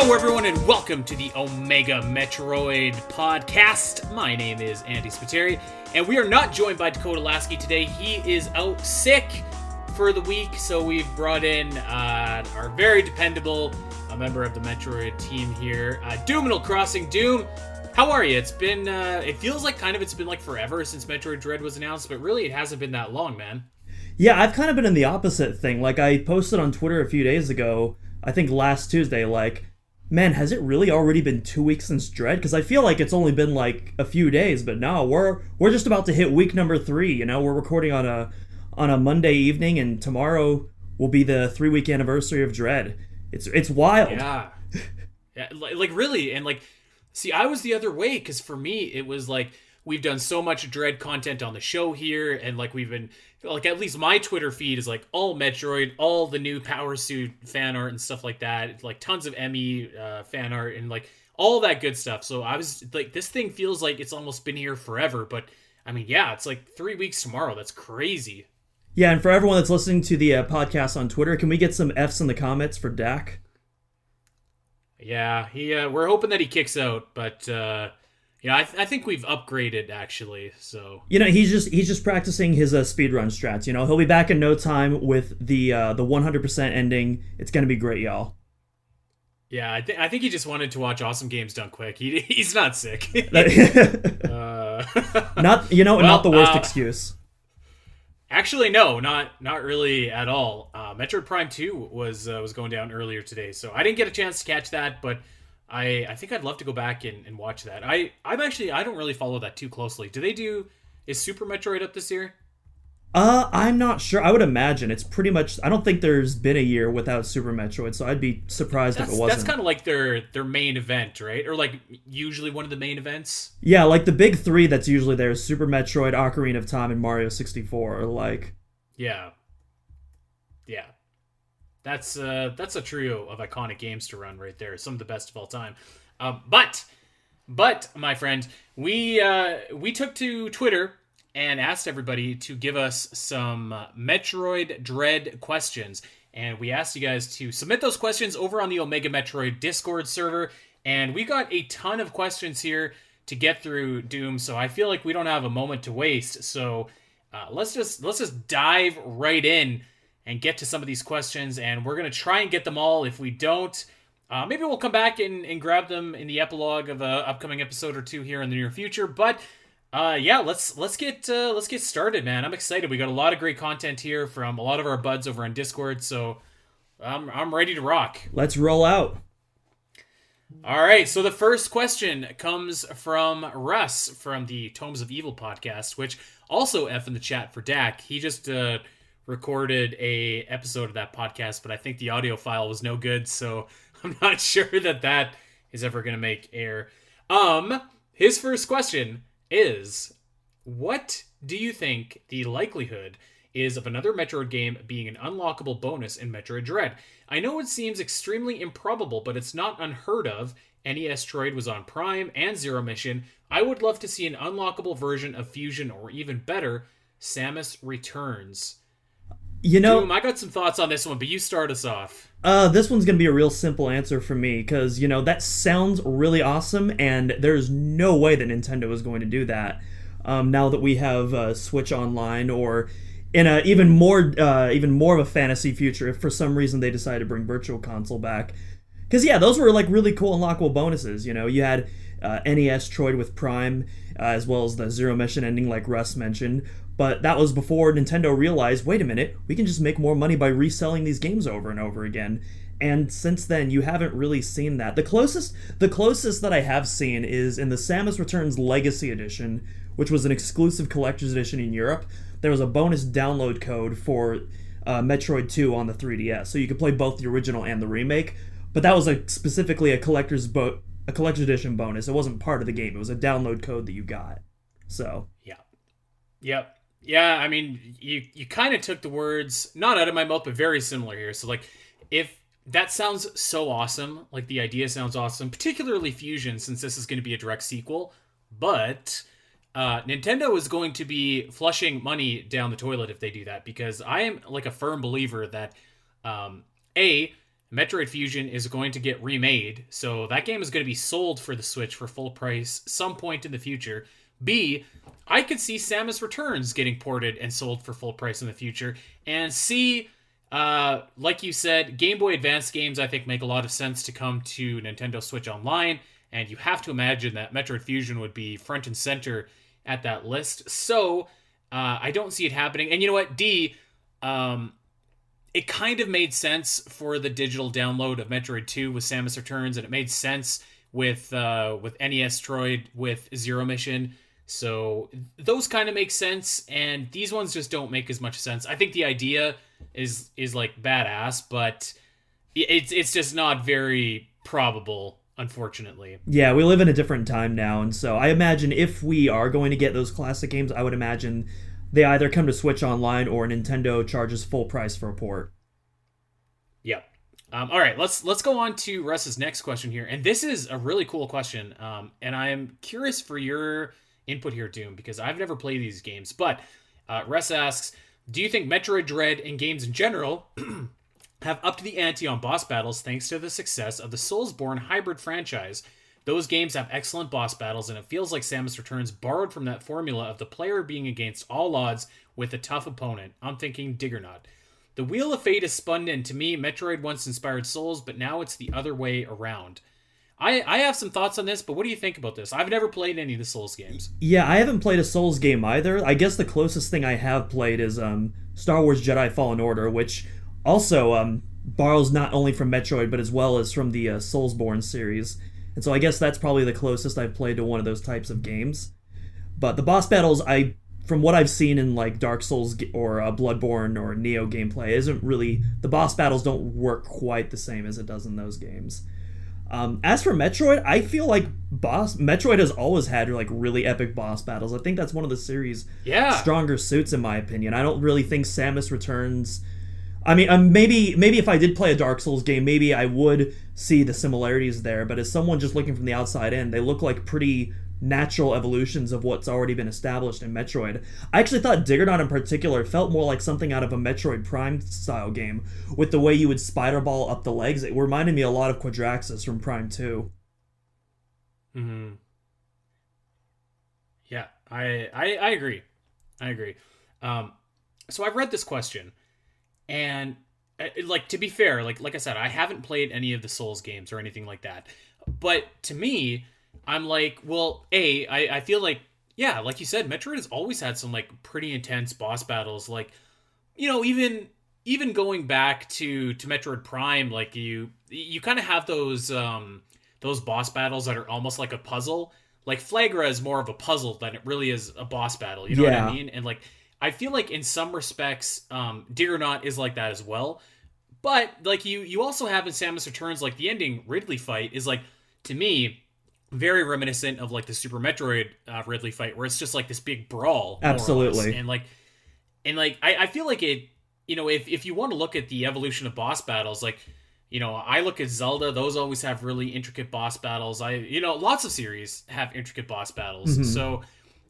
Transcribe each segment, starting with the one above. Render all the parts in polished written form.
Hello, everyone, and welcome to the Omega Metroid podcast. My name is Andy Spiteri, and we are not joined by Dakota Lasky today. He is out sick for the week, so we've brought in our very dependable member of the Metroid team here, Doominal Crossing. Doom, how are you? It's been, it feels like it's been like forever since Metroid Dread was announced, but really it hasn't been that long, man. Yeah, I've kind of been in the opposite thing. Like, I posted on Twitter a few days ago, I think last Tuesday, like, man, has it really already been 2 weeks since Dread? Because I feel like it's only been like a few days, but no, we're just about to hit week number 3. You know, we're recording on a Monday evening, and tomorrow will be the 3-week anniversary of Dread. It's wild. Yeah, yeah, like really, and like, see, I was the other way because for me it was like we've done so much Dread content on the show here, and like we've been like, at least my Twitter feed is like all Metroid, all the new Power Suit fan art and stuff like that. It's like tons of E.M.M.I fan art and like all that good stuff. So I was like, this thing feels like it's almost been here forever. But I mean, yeah, it's like 3 weeks tomorrow. That's crazy. Yeah, and for everyone that's listening to the podcast on Twitter, can we get some Fs in the comments for Dak? Yeah, we're hoping that he kicks out, but yeah, I think we've upgraded actually. So you know, he's just practicing his speedrun strats. You know, he'll be back in no time with the 100% ending. It's gonna be great, y'all. Yeah, I think he just wanted to watch awesome games done quick. He's not sick. Not not the worst excuse. Actually, no, not really at all. Metroid Prime 2 was going down earlier today, so I didn't get a chance to catch that, but I think I'd love to go back and watch that. I don't really follow that too closely. Is Super Metroid up this year? I'm not sure. I would imagine it's pretty much. I don't think there's been a year without Super Metroid, so I'd be surprised if it wasn't. That's kind of like their main event, right? Or like usually one of the main events. Yeah, like the big 3 that's usually there is Super Metroid, Ocarina of Time, and Mario 64. Or like, yeah. That's a trio of iconic games to run right there. Some of the best of all time. But my friend, we took to Twitter and asked everybody to give us some Metroid Dread questions. And we asked you guys to submit those questions over on the Omega Metroid Discord server. And we got a ton of questions here to get through, Doom. So I feel like we don't have a moment to waste. So let's just dive right in and get to some of these questions. And we're going to try and get them all. If we don't, maybe we'll come back and grab them in the epilogue of an upcoming episode or two here in the near future. But yeah, let's get started, man. I'm excited. We got a lot of great content here from a lot of our buds over on Discord, so I'm ready to rock. Let's roll out. All right, so the first question comes from Russ from the Tomes of Evil podcast, which also F in the chat for Dak. He just recorded a episode of that podcast, but I think the audio file was no good, so I'm not sure that is ever going to make air. His first question is, what do you think the likelihood is of another Metroid game being an unlockable bonus in Metroid Dread? I know it seems extremely improbable, but it's not unheard of. NES Troid was on Prime and Zero Mission. I would love to see an unlockable version of Fusion, or even better, Samus Returns. You know, Doom, I got some thoughts on this one, but you start us off. This one's going to be a real simple answer for me, because, you know, that sounds really awesome, and there's no way that Nintendo is going to do that. Now that we have Switch Online, or in a even more of a fantasy future, if for some reason they decide to bring Virtual Console back. Because, yeah, those were, like, really cool unlockable bonuses, you know. You had NES Troid with Prime, as well as the Zero Mission ending, like Russ mentioned. But that was before Nintendo realized, wait a minute, we can just make more money by reselling these games over and over again. And since then, you haven't really seen that. The closest that I have seen is in the Samus Returns Legacy Edition, which was an exclusive collector's edition in Europe. There was a bonus download code for Metroid 2 on the 3DS, so you could play both the original and the remake. But that was specifically a collector's edition bonus. It wasn't part of the game. It was a download code that you got. So yeah, yep. Yeah, I mean, you kind of took the words, not out of my mouth, but very similar here. So, like, if that sounds so awesome, like, the idea sounds awesome, particularly Fusion, since this is going to be a direct sequel, but Nintendo is going to be flushing money down the toilet if they do that, because I am, like, a firm believer that, A, Metroid Fusion is going to get remade, so that game is going to be sold for the Switch for full price some point in the future. B, I could see Samus Returns getting ported and sold for full price in the future. And C, like you said, Game Boy Advance games I think make a lot of sense to come to Nintendo Switch Online, and you have to imagine that Metroid Fusion would be front and center at that list. So I don't see it happening. And you know what, D, it kind of made sense for the digital download of Metroid 2 with Samus Returns, and it made sense with NES Troid with Zero Mission. So those kind of make sense, and these ones just don't make as much sense. I think the idea is like badass, but it's just not very probable, unfortunately. Yeah, we live in a different time now, and so I imagine if we are going to get those classic games, I would imagine they either come to Switch Online or Nintendo charges full price for a port. Yep. All right, let's go on to Russ's next question here, and this is a really cool question, and I am curious for your input here, Doom, because I've never played these games. But Russ asks, do you think Metroid Dread and games in general have upped the ante on boss battles thanks to the success of the Soulsborne hybrid franchise? Those games have excellent boss battles, and it feels like Samus Returns borrowed from that formula of the player being against all odds with a tough opponent. I'm thinking Diggernaut. The Wheel of Fate is spun in. To me, Metroid once inspired Souls, but now it's the other way around. I have some thoughts on this, but what do you think about this? I've never played any of the Souls games. Yeah, I haven't played a Souls game either. I guess the closest thing I have played is Star Wars Jedi Fallen Order, which also borrows not only from Metroid, but as well as from the Soulsborne series. And so I guess that's probably the closest I've played to one of those types of games. But the boss battles, from what I've seen in like Dark Souls or Bloodborne or Neo gameplay, isn't really, the boss battles don't work quite the same as it does in those games. As for Metroid, I feel like Metroid has always had like really epic boss battles. I think that's one of the series' stronger suits, in my opinion. I don't really think Samus Returns. I mean, maybe if I did play a Dark Souls game, maybe I would see the similarities there. But as someone just looking from the outside in, they look like pretty natural evolutions of what's already been established in Metroid. I actually thought Diggernaut in particular felt more like something out of a Metroid Prime style game, with the way you would spider ball up the legs. It reminded me a lot of Quadraxis from Prime 2. Mm-hmm. Yeah, I agree. I agree. So I've read this question, and like, to be fair, like I said, I haven't played any of the Souls games or anything like that. But to me, I'm like, well, I feel like, yeah, like you said, Metroid has always had some like pretty intense boss battles. Like, you know, even going back to Metroid Prime, like you kind of have those boss battles that are almost like a puzzle. Like Flagra is more of a puzzle than it really is a boss battle. You know what I mean? And like, I feel like in some respects, Diggernaut is like that as well. But like you also have in Samus Returns, like the ending Ridley fight is like, to me, very reminiscent of like the Super Metroid Ridley fight, where it's just like this big brawl. Absolutely. And I feel like it, you know, if you want to look at the evolution of boss battles, like, you know, I look at Zelda, those always have really intricate boss battles. Lots of series have intricate boss battles. Mm-hmm. So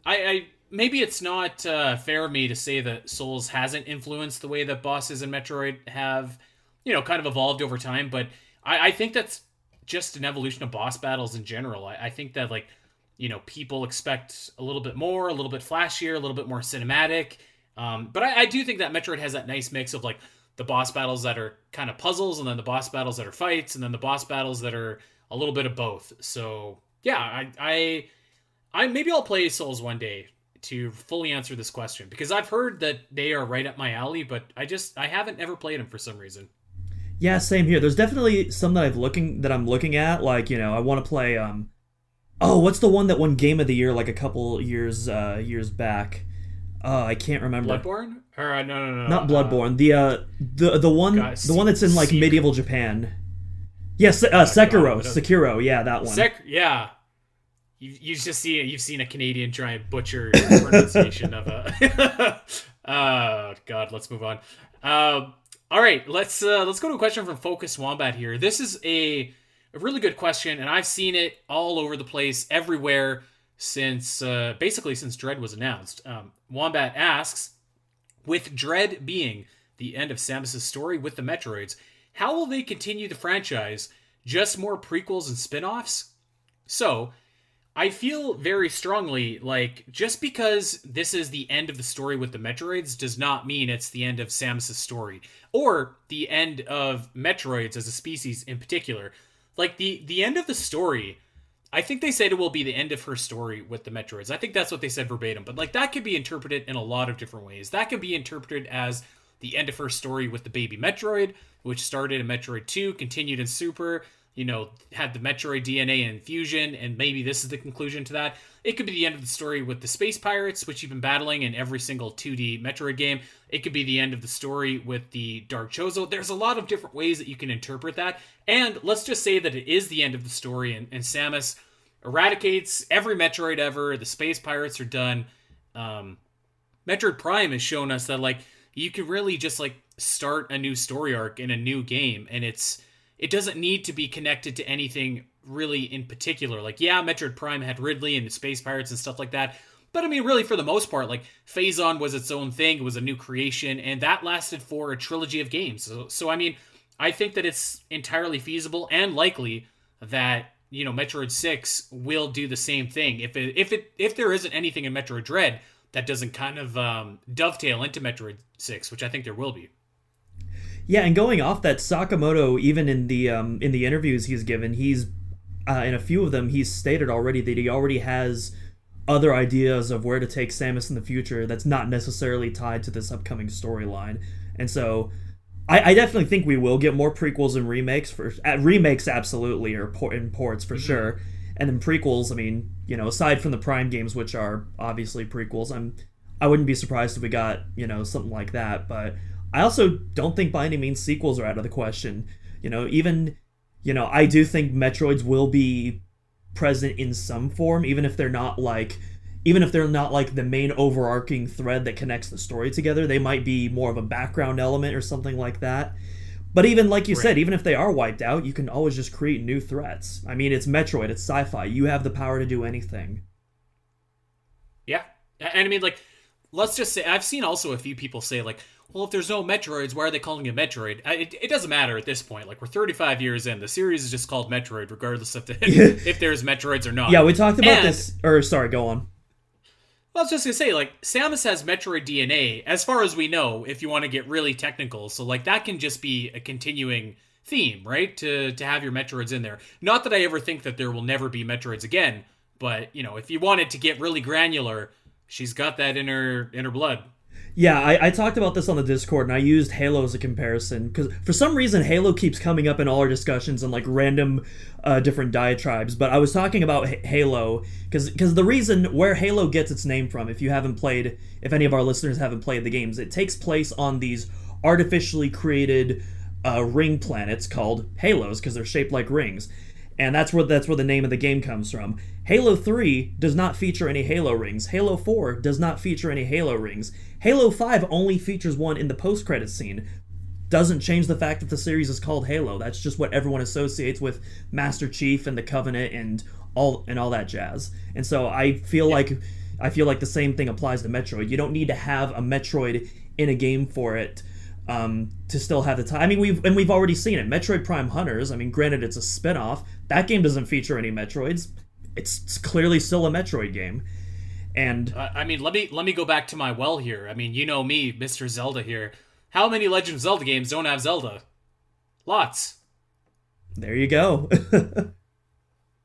I maybe it's not fair of me to say that Souls hasn't influenced the way that bosses in Metroid have, you know, kind of evolved over time. But I think that's just an evolution of boss battles in general. I think that, like, you know, people expect a little bit more, a little bit flashier, a little bit more cinematic. But I do think that Metroid has that nice mix of like the boss battles that are kind of puzzles, and then the boss battles that are fights, and then the boss battles that are a little bit of both. So yeah, I maybe I'll play Souls one day to fully answer this question, because I've heard that they are right up my alley, but I haven't ever played them for some reason. Yeah, same here. There's definitely some that I'm looking at. Like, you know, I want to play. What's the one that won Game of the Year like a couple years back? I can't remember. Bloodborne? Or no. Not Bloodborne. The one that's in like medieval Japan. Yes, Sekiro. Sekiro. Yeah, that one. Yeah. You've seen a Canadian try and butcher the pronunciation of a. Oh God, let's move on. All right, let's go to a question from Focus Wombat here. This is a really good question, and I've seen it all over the place, everywhere, since Dread was announced. Wombat asks, with Dread being the end of Samus's story with the Metroids, how will they continue the franchise? Just more prequels and spin-offs? So, I feel very strongly like just because this is the end of the story with the Metroids does not mean it's the end of Samus's story or the end of Metroids as a species in particular. Like the end of the story, I think they said it will be the end of her story with the Metroids. I think that's what they said verbatim, but like that could be interpreted in a lot of different ways. That could be interpreted as the end of her story with the baby Metroid, which started in Metroid 2, continued in Super, had the Metroid DNA and Fusion, and maybe this is the conclusion to that. It could be the end of the story with the Space Pirates, which you've been battling in every single 2D Metroid game. It could be the end of the story with the Dark Chozo. There's a lot of different ways that you can interpret that. And let's just say that it is the end of the story, and Samus eradicates every Metroid ever. The Space Pirates are done. Metroid Prime has shown us that, like, you can really just, like, start a new story arc in a new game, and it doesn't need to be connected to anything really in particular. Like, yeah, Metroid Prime had Ridley and the Space Pirates and stuff like that. But I mean, really, for the most part, like, Phazon was its own thing. It was a new creation, and that lasted for a trilogy of games. So I mean, I think that it's entirely feasible and likely that, Metroid 6 will do the same thing. If there isn't anything in Metroid Dread that doesn't kind of dovetail into Metroid 6, which I think there will be. Yeah, and going off that, Sakamoto, even in the interviews he's given, he's in a few of them he's stated already that he already has other ideas of where to take Samus in the future that's not necessarily tied to this upcoming storyline. And so I definitely think we will get more prequels and remakes. Remakes absolutely, or ports for sure. And then prequels, I mean, aside from the Prime games, which are obviously prequels, I wouldn't be surprised if we got, something like that. But I also don't think by any means sequels are out of the question. I do think Metroids will be present in some form, even if they're not like the main overarching thread that connects the story together. They might be more of a background element or something like that. But even like you said, even if they are wiped out, you can always just create new threats. I mean, it's Metroid, it's sci-fi. You have the power to do anything. Yeah. And I mean, like, let's just say, I've seen also a few people say, like, well, if there's no Metroids, why are they calling it Metroid? It doesn't matter at this point. Like, we're 35 years in. The series is just called Metroid, regardless of if there's Metroids or not. Yeah, we talked about this. Or, sorry, go on. Well, I was just going to say, like, Samus has Metroid DNA, as far as we know, if you want to get really technical. So, like, that can just be a continuing theme, right? To have your Metroids in there. Not that I ever think that there will never be Metroids again, but, if you wanted to get really granular, she's got that in her blood. Yeah, I talked about this on the Discord, and I used Halo as a comparison, because for some reason Halo keeps coming up in all our discussions and like random different diatribes, but I was talking about Halo, because the reason where Halo gets its name from, if any of our listeners haven't played the games, it takes place on these artificially created ring planets called halos, because they're shaped like rings. And that's where the name of the game comes from. Halo 3 does not feature any Halo rings. Halo 4 does not feature any Halo rings. Halo 5 only features one in the post-credit scene. Doesn't change the fact that the series is called Halo. That's just what everyone associates with Master Chief and the Covenant and all that jazz. And so I feel like the same thing applies to Metroid. You don't need to have a Metroid in a game for it to still have the time. I mean, we've already seen it. Metroid Prime Hunters, I mean, granted it's a spin-off. That game doesn't feature any Metroids. It's clearly still a Metroid game. And I mean, let me go back to my well here. I mean, you know me, Mr. Zelda here. How many Legend of Zelda games don't have Zelda? Lots. There you go.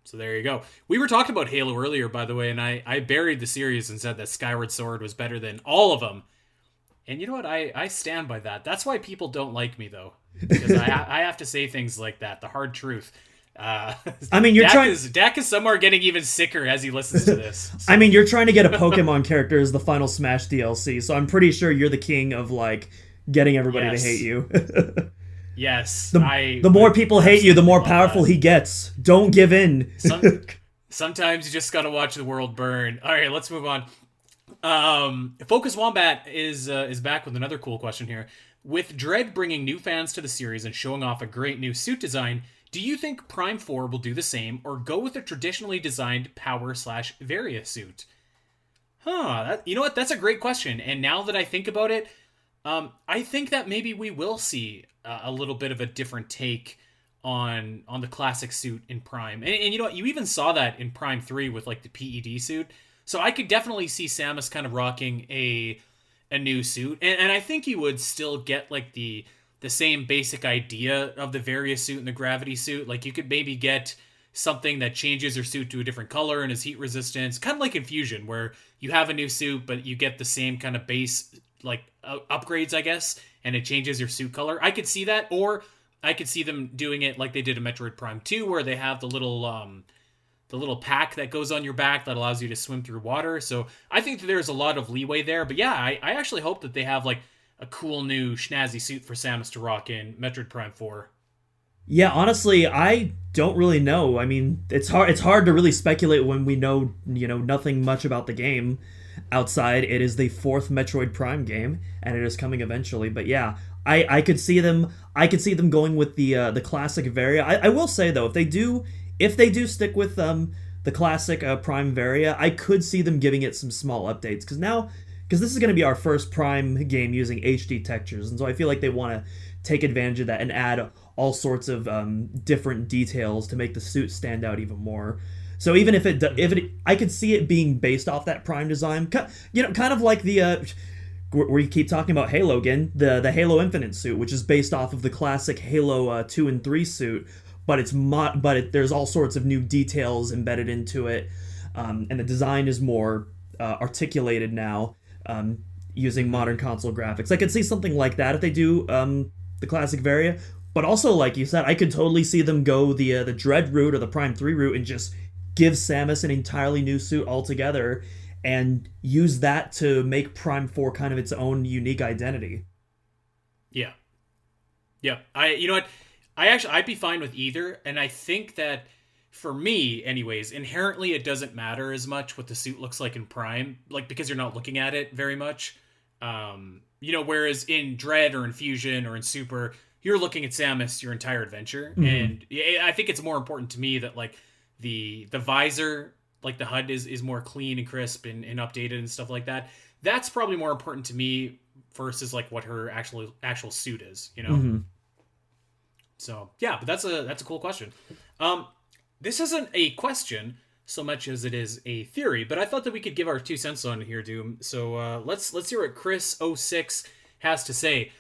So there you go. We were talking about Halo earlier, by the way, and I buried the series and said that Skyward Sword was better than all of them. And you know what? I stand by that. That's why people don't like me, though. Because I have to say things like that. The hard truth. I mean, Dak is somewhere getting even sicker as he listens to this. So. I mean, you're trying to get a Pokemon character as the final Smash DLC, so I'm pretty sure you're the king of, like, getting everybody to hate you. Yes. The more people hate you, the more powerful he gets. Don't give in. Sometimes you just gotta watch the world burn. All right, let's move on. Focus Wombat is back with another cool question here. With Dread bringing new fans to the series and showing off a great new suit design, do you think Prime 4 will do the same or go with a traditionally designed Power/Varia suit? You know what? That's a great question. And now that I think about it, I think that maybe we will see a little bit of a different take on the classic suit in Prime, and you know what? You even saw that in Prime 3 with like the PED suit. So I could definitely see Samus kind of rocking a new suit, and I think you would still get like the same basic idea of the Varia suit and the Gravity suit. Like you could maybe get something that changes your suit to a different color and is heat resistance, kind of like Infusion, where you have a new suit but you get the same kind of base like upgrades, I guess, and it changes your suit color. I could see that, or I could see them doing it like they did in Metroid Prime 2, where they have the little pack that goes on your back that allows you to swim through water. So I think that there's a lot of leeway there. But yeah, I actually hope that they have like a cool new schnazzy suit for Samus to rock in Metroid Prime 4. Yeah, honestly, I don't really know. I mean, it's hard to really speculate when we know, nothing much about the game outside. It is the fourth Metroid Prime game, and it is coming eventually. But yeah, I could see them going with the classic Varia. I will say though, if they do stick with the classic Prime Varia, I could see them giving it some small updates because this is going to be our first Prime game using HD textures, and so I feel like they want to take advantage of that and add all sorts of different details to make the suit stand out even more. So even I could see it being based off that Prime design, kind of like the where you keep talking about Halo again, the Halo Infinite suit, which is based off of the classic Halo 2 and 3 suit, but there's all sorts of new details embedded into it, and the design is more articulated now, using modern console graphics. I could see something like that if they do the classic Varia. But also, like you said, I could totally see them go the Dread route or the Prime 3 route and just give Samus an entirely new suit altogether and use that to make Prime 4 kind of its own unique identity. Yeah. Yeah. You know what? I'd be fine with either, and I think that for me, anyways, inherently it doesn't matter as much what the suit looks like in Prime, like because you're not looking at it very much. Whereas in Dread or in Fusion or in Super, you're looking at Samus your entire adventure, and I think it's more important to me that like the visor, like the HUD is more clean and crisp and updated and stuff like that. That's probably more important to me versus like what her actual suit is, you know. Mm-hmm. So yeah, but that's a cool question. This isn't a question so much as it is a theory, but I thought that we could give our 2 cents on here, Doom. So let's hear what Chris06 has to say.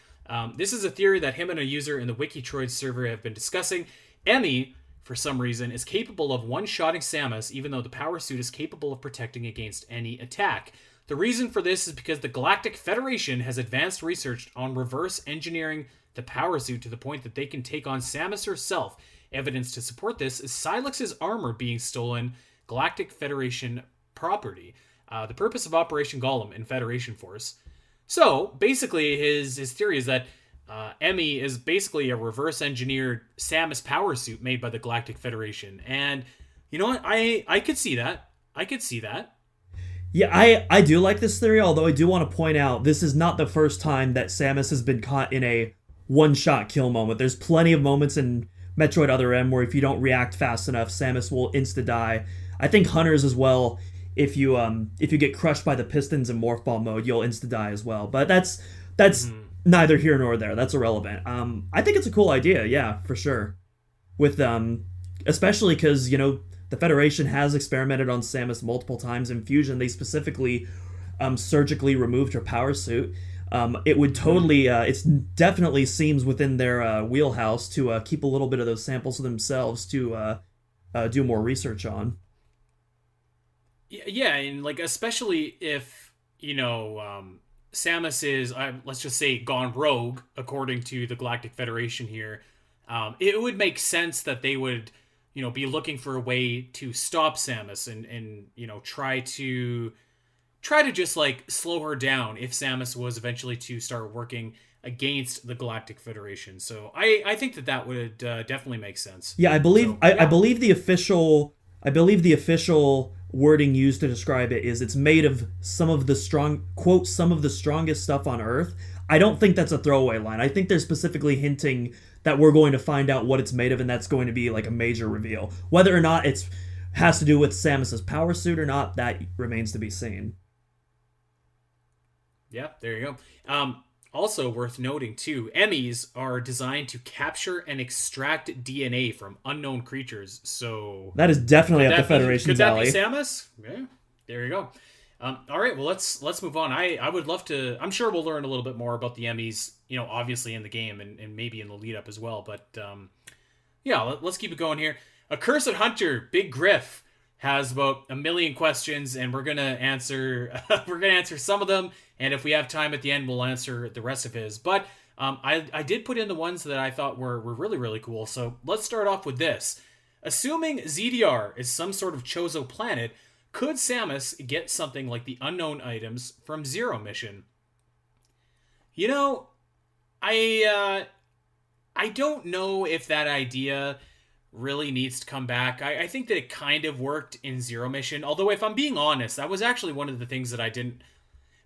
This is a theory that him and a user in the Wikitroid server have been discussing. E.M.M.I, for some reason, is capable of one-shotting Samus, even though the power suit is capable of protecting against any attack. The reason for this is because the Galactic Federation has advanced research on reverse engineering the power suit to the point that they can take on Samus herself. Evidence to support this is Silex's armor being stolen, Galactic Federation property. The purpose of Operation Golem in Federation Force. So basically, his theory is that E.M.M.I is basically a reverse engineered Samus power suit made by the Galactic Federation, and you know what? I could see that. I could see that. Yeah, I do like this theory, although I do want to point out this is not the first time that Samus has been caught in a one-shot kill moment. There's plenty of moments in Metroid Other M where if you don't react fast enough, Samus will insta-die. I think Hunters as well. If you get crushed by the pistons in Morph Ball mode, you'll insta-die as well. But that's neither here nor there. That's irrelevant. I think it's a cool idea, yeah, for sure. With especially because, the Federation has experimented on Samus multiple times. In Fusion, they specifically surgically removed her power suit. It would totally, it's definitely seems within their wheelhouse to keep a little bit of those samples for themselves to do more research on. Yeah, and like especially if Samus is let's just say gone rogue according to the Galactic Federation here, it would make sense that they would be looking for a way to stop Samus and try to just like slow her down if Samus was eventually to start working against the Galactic Federation. So I think that would definitely make sense. Yeah, I believe I believe the official wording used to describe it is it's made of some of the strongest stuff on Earth. I don't think that's a throwaway line. I think they're specifically hinting that we're going to find out what it's made of, and that's going to be like a major reveal. Whether or not it's has to do with Samus's power suit or not, that remains to be seen. Yeah, there you go. Also worth noting too, EMMIs are designed to capture and extract DNA from unknown creatures. So That is definitely could up the that be Federation's alley. Samus? Yeah, there you go. All right, well let's move on. I would love to. I'm sure we'll learn a little bit more about the EMMIs. Obviously in the game and maybe in the lead up as well. But yeah, let's keep it going here. Accursed Hunter, Big Griff, has about a million questions, and we're gonna answer we're gonna answer some of them, and if we have time at the end, we'll answer the rest of his. But I did put in the ones that I thought were really really cool. So let's start off with this. Assuming ZDR is some sort of Chozo planet, could Samus get something like the unknown items from Zero Mission? You know, I don't know if that idea really needs to come back. I think that it kind of worked in Zero Mission. Although, if I'm being honest, that was actually one of the things that I didn't.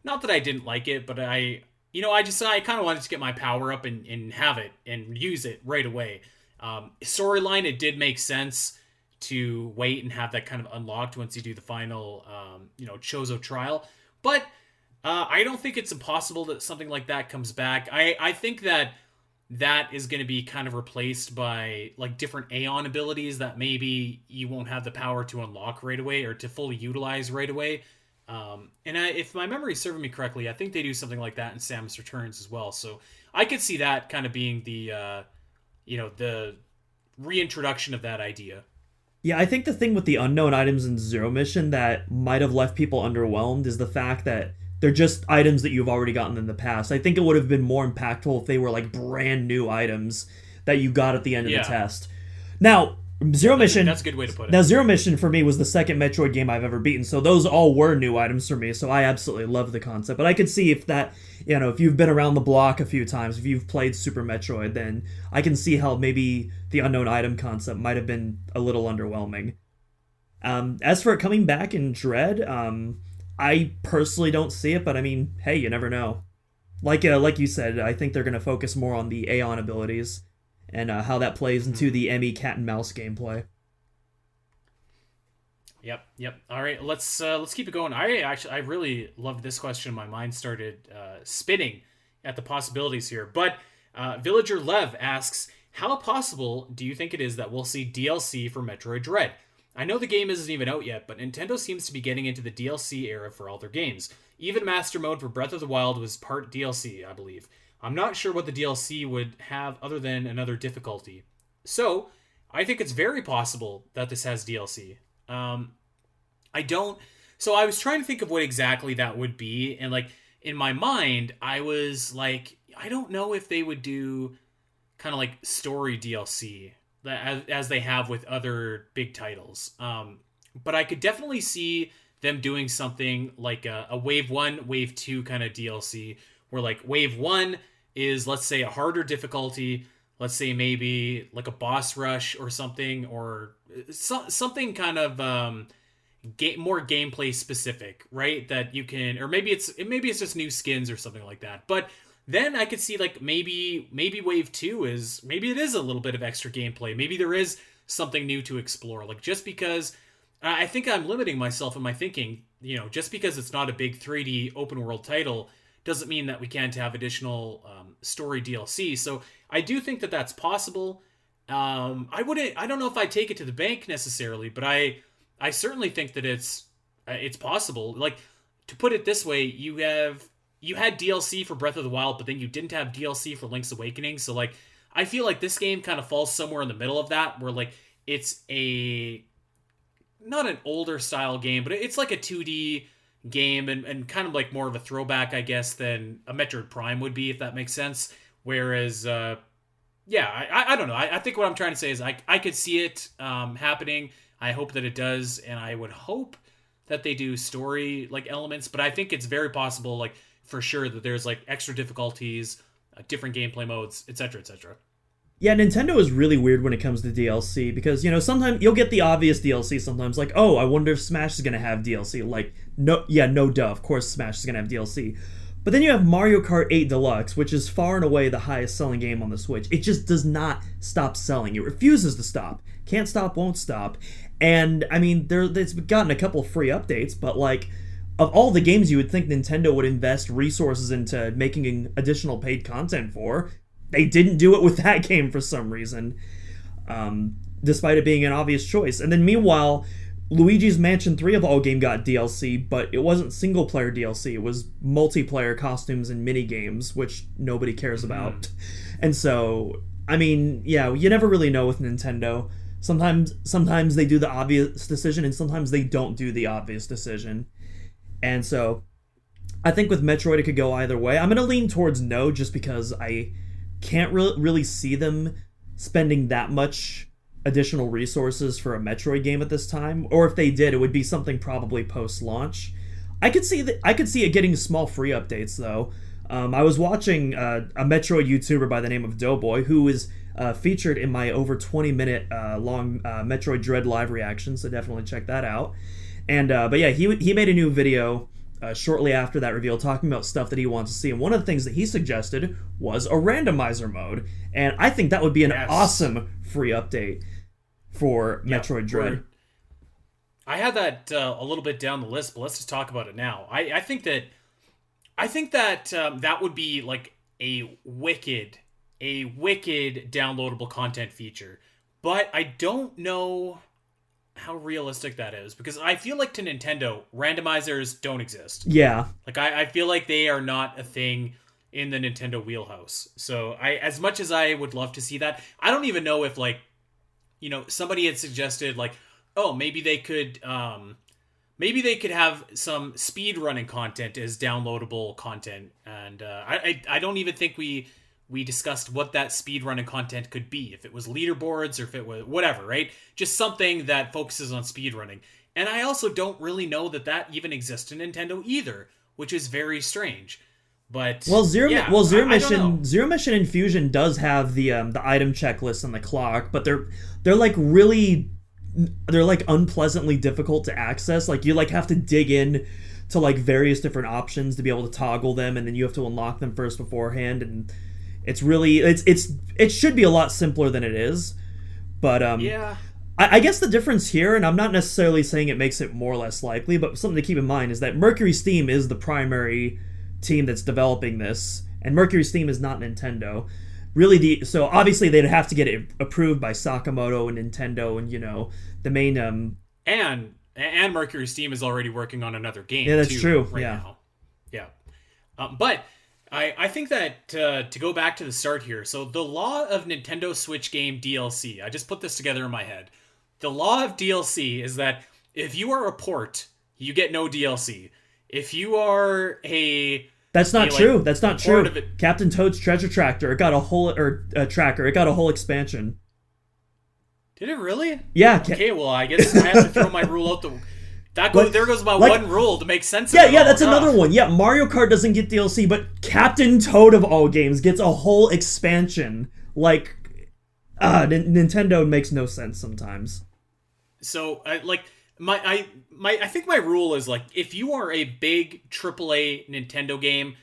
Not that I didn't like it, but I kind of wanted to get my power up and have it and use it right away. Storyline, it did make sense to wait and have that kind of unlocked once you do the final, Chozo trial. But I don't think it's impossible that something like that comes back. I think that is going to be kind of replaced by like different Aeon abilities that maybe you won't have the power to unlock right away or to fully utilize right away. If my memory is serving me correctly, I think they do something like that in Samus Returns as well. So I could see that kind of being the reintroduction of that idea. Yeah, I think the thing with the unknown items in Zero Mission that might have left people underwhelmed is the fact that they're just items that you've already gotten in the past. I think it would have been more impactful if they were like brand new items that you got at the end of the test. Now, Zero Mission. That's a good way to put it. Now, Zero Mission for me was the second Metroid game I've ever beaten, so those all were new items for me. So I absolutely love the concept. But I could see if that, if you've been around the block a few times, if you've played Super Metroid, then I can see how maybe the unknown item concept might have been a little underwhelming. As for it coming back in Dread, I personally don't see it, but I mean, hey, you never know. Like you said, I think they're going to focus more on the Aeon abilities and how that plays into the E.M.M.I cat and mouse gameplay. Yep. All right, let's keep it going. I really loved this question. My mind started spinning at the possibilities here. But Villager Lev asks, how possible do you think it is that we'll see DLC for Metroid Dread? I know the game isn't even out yet, but Nintendo seems to be getting into the DLC era for all their games. Even Master Mode for Breath of the Wild was part DLC, I believe. I'm not sure what the DLC would have other than another difficulty. So, I think it's very possible that this has DLC. I don't... So I was trying to think of what exactly that would be, and like, in my mind, I was like, I don't know if they would do kind of like story DLC as they have with other big titles. But I could definitely see them doing something like a Wave 1, Wave 2 kind of DLC, where like Wave 1 is, let's say, a harder difficulty, let's say maybe like a boss rush or something, or something kind of more gameplay specific, right? That you can, or maybe it's just new skins or something like that. But then I could see like maybe Wave 2 is, maybe it is a little bit of extra gameplay. Maybe there is something new to explore. Like, just because I think I'm limiting myself in my thinking, just because it's not a big 3D open world title doesn't mean that we can't have additional story DLC. So I do think that that's possible. I don't know if I'd take it to the bank necessarily, but I certainly think that it's possible. Like, to put it this way, you had DLC for Breath of the Wild, but then you didn't have DLC for Link's Awakening. So like, I feel like this game kind of falls somewhere in the middle of that, where like it's not an older style game, but it's like a 2D game and kind of like more of a throwback, I guess, than a Metroid Prime would be, if that makes sense. Whereas, I don't know. I think what I'm trying to say is I could see it happening. I hope that it does, and I would hope that they do story like elements, but I think it's very possible, like, for sure, that there's like extra difficulties, different gameplay modes, etc., etc. Yeah, Nintendo is really weird when it comes to DLC because, sometimes you'll get the obvious DLC sometimes, like, oh, I wonder if Smash is going to have DLC. Like, no duh, of course Smash is going to have DLC. But then you have Mario Kart 8 Deluxe, which is far and away the highest selling game on the Switch. It just does not stop selling. It refuses to stop. Can't stop, won't stop. And, I mean, it's gotten a couple free updates, but, like, of all the games you would think Nintendo would invest resources into making additional paid content for, they didn't do it with that game for some reason, despite it being an obvious choice. And then meanwhile, Luigi's Mansion 3 of all game got DLC, but it wasn't single player DLC. It was multiplayer costumes and mini games, which nobody cares about. And so, I mean, yeah, you never really know with Nintendo. Sometimes they do the obvious decision, and sometimes they don't do the obvious decision. And so, I think with Metroid it could go either way. I'm gonna lean towards no, just because I can't really see them spending that much additional resources for a Metroid game at this time, or if they did, it would be something probably post-launch. I could see it getting small free updates though. I was watching a Metroid YouTuber by the name of Doughboy, who is featured in my over 20-minute long Metroid Dread live reaction, so definitely check that out. And but yeah, he made a new video shortly after that reveal talking about stuff that he wants to see, and one of the things that he suggested was a randomizer mode, and I think that would be an awesome free update for Metroid Dread. I had that a little bit down the list, but let's just talk about it now. I think that that would be like a wicked downloadable content feature, but I don't know how realistic that is, because I feel like to Nintendo, randomizers don't exist. Yeah. Like I feel like they are not a thing in the Nintendo wheelhouse. So as much as I would love to see that, I don't even know if, like, you know, somebody had suggested like, oh, maybe they could have some speed running content as downloadable content, and I don't even think we discussed what that speed running content could be, if it was leaderboards or if it was whatever, right? Just something that focuses on speed running. And I also don't really know that even exists in Nintendo either, which is very strange. But Zero Mission Infusion does have the item checklist and the clock, but they're like unpleasantly difficult to access. Like you have to dig in to like various different options to be able to toggle them, and then you have to unlock them first beforehand, and it's really it should be a lot simpler than it is. But I guess the difference here, and I'm not necessarily saying it makes it more or less likely, but something to keep in mind is that Mercury Steam is the primary team that's developing this, and Mercury Steam is not Nintendo. Really, so obviously they'd have to get it approved by Sakamoto and Nintendo, and the main and Mercury Steam is already working on another game. Yeah, that's too, true. Right now. Yeah, but I think that to go back to the start here, so the law of Nintendo Switch game DLC, I just put this together in my head. The law of DLC is that if you are a port, you get no DLC. If you are That's not true. That's not true. Captain Toad's Treasure Tractor, it got a whole tracker. It got a whole expansion. Did it really? Yeah. Okay, well, I guess I have to throw my rule out there goes my one rule to make sense of it. Yeah, that's another one. Yeah, Mario Kart doesn't get DLC, but Captain Toad of all games gets a whole expansion. Like, Nintendo makes no sense sometimes. So, I think my rule is, like, if you are a big AAA Nintendo game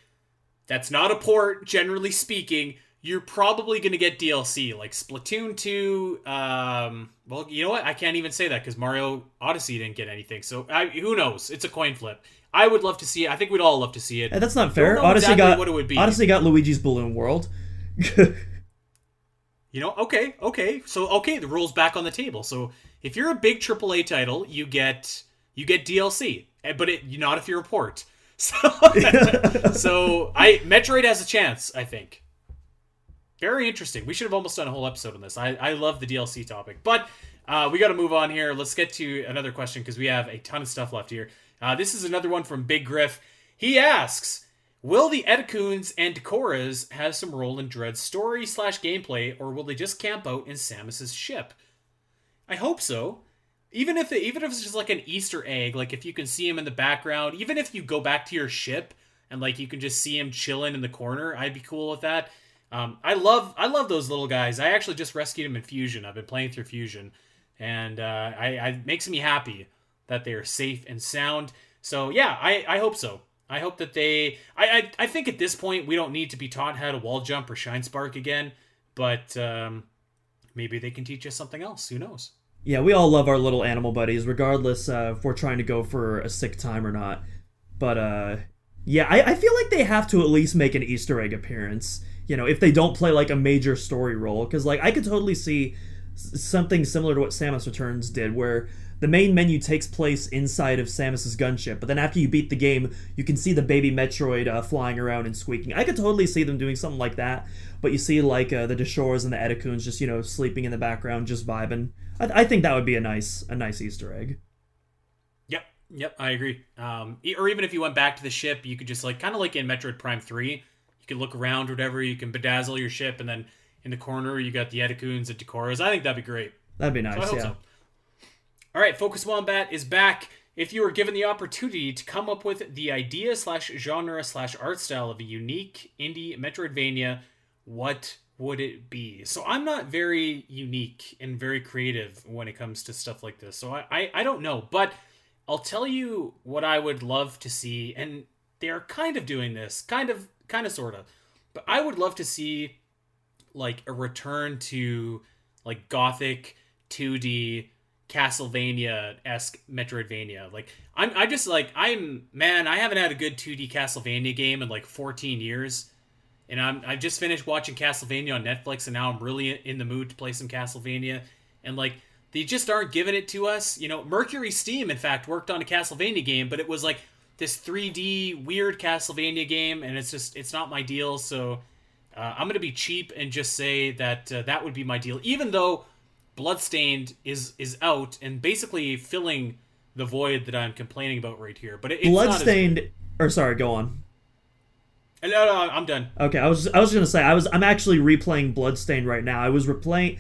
that's not a port, generally speaking, you're probably going to get DLC, like Splatoon 2. Well, you know what? I can't even say that because Mario Odyssey didn't get anything. So who knows? It's a coin flip. I would love to see it. I think we'd all love to see it. And that's not fair. Odyssey what it would be. Odyssey got Luigi's Balloon World. Okay. So, the rule's back on the table. So, if you're a big AAA title, you get DLC, but not if you're a port. So, Metroid has a chance, I think. Very interesting. We should have almost done a whole episode on this. I love the DLC topic, but we got to move on here. Let's get to another question because we have a ton of stuff left here. This is another one from Big Griff. He asks, will the Edakuns and Decoras have some role in Dread's story/gameplay, or will they just camp out in Samus's ship? I hope so. Even if it's just like an Easter egg, like if you can see him in the background, even if you go back to your ship and like you can just see him chilling in the corner, I'd be cool with that. I love those little guys. I actually just rescued him in Fusion. I've been playing through Fusion, and it makes me happy that they are safe and sound. So yeah, I hope so. I hope that I think at this point we don't need to be taught how to wall jump or shine spark again, but maybe they can teach us something else. Who knows? Yeah, we all love our little animal buddies, regardless if we're trying to go for a sick time or not. But yeah, I feel like they have to at least make an Easter egg appearance. If they don't play like a major story role, because like I could totally see something similar to what Samus Returns did, where the main menu takes place inside of Samus's gunship, but then after you beat the game, you can see the baby Metroid flying around and squeaking. I could totally see them doing something like that, but you see like the Deshores and the Edakuns just sleeping in the background, just vibing. I think that would be a nice Easter egg. Yep, I agree. Or even if you went back to the ship, you could just like kind of like in Metroid Prime 3, you could look around or whatever, you can bedazzle your ship, and then in the corner you got the Edakuns and Decoras. I think that'd be great. That'd be nice. So I hope so. All right, Focus Wombat is back. If you were given the opportunity to come up with the idea / genre / art style of a unique indie Metroidvania, what would it be? So I'm not very unique and very creative when it comes to stuff like this. So I don't know, but I'll tell you what I would love to see, and they're kind of doing this, kind of, sort of. But I would love to see like a return to like gothic 2D Castlevania-esque Metroidvania. Like I haven't had a good 2D Castlevania game in like 14 years. And I just finished watching Castlevania on Netflix, and now I'm really in the mood to play some Castlevania. And like they just aren't giving it to us. Mercury Steam, in fact, worked on a Castlevania game, but it was like this 3D weird Castlevania game, and it's not my deal. So I'm going to be cheap and just say that that would be my deal, even though Bloodstained is out and basically filling the void that I'm complaining about right here. But it's Bloodstained, or sorry, go on. No, I'm done. Okay, I was gonna say I'm actually replaying Bloodstained right now. I was replaying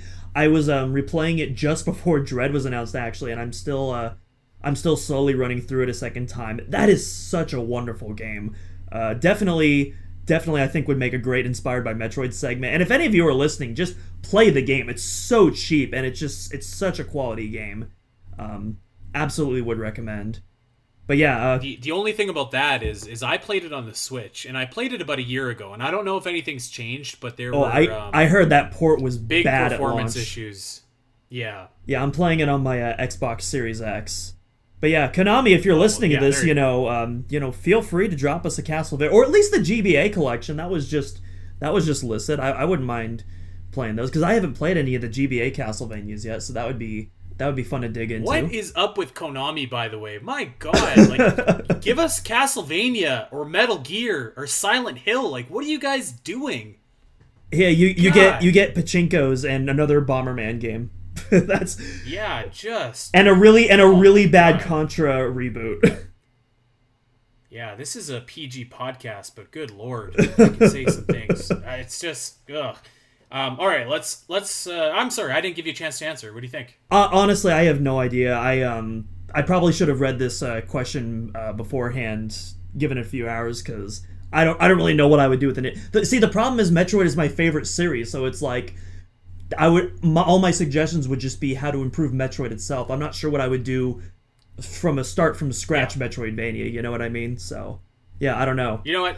it just before Dread was announced, actually, and I'm still slowly running through it a second time. That is such a wonderful game. Definitely I think would make a great Inspired by Metroid segment. And if any of you are listening, just play the game. It's so cheap, and it's such a quality game. Absolutely would recommend. But yeah, the only thing about that is I played it on the Switch, and I played it about a year ago, and I don't know if anything's changed, but there were I heard that port was big bad performance at launch. issues. Yeah, I'm playing it on my Xbox Series X. But yeah, Konami, if you're listening to this, feel free to drop us a Castlevania, or at least the GBA collection. That was just listed. I wouldn't mind playing those because I haven't played any of the GBA Castlevanias yet, so that would be fun to dig into. What is up with Konami, by the way? My God, like, give us Castlevania or Metal Gear or Silent Hill. Like, what are you guys doing? Yeah, you get Pachinkos and another Bomberman game. That's and a really bad Contra reboot. Yeah, this is a PG podcast, but good Lord, I can say some things. It's just ugh. All right, let's. I'm sorry, I didn't give you a chance to answer. What do you think? Honestly, I have no idea. I probably should have read this question beforehand, given it a few hours, because I don't really know what I would do with it. See, the problem is Metroid is my favorite series, so it's like all my suggestions would just be how to improve Metroid itself. I'm not sure what I would do from scratch Metroidvania. You know what I mean? So yeah, I don't know. You know what?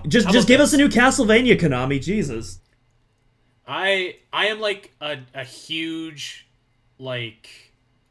Just give us a new Castlevania, Konami. Jesus. I am like a huge, like,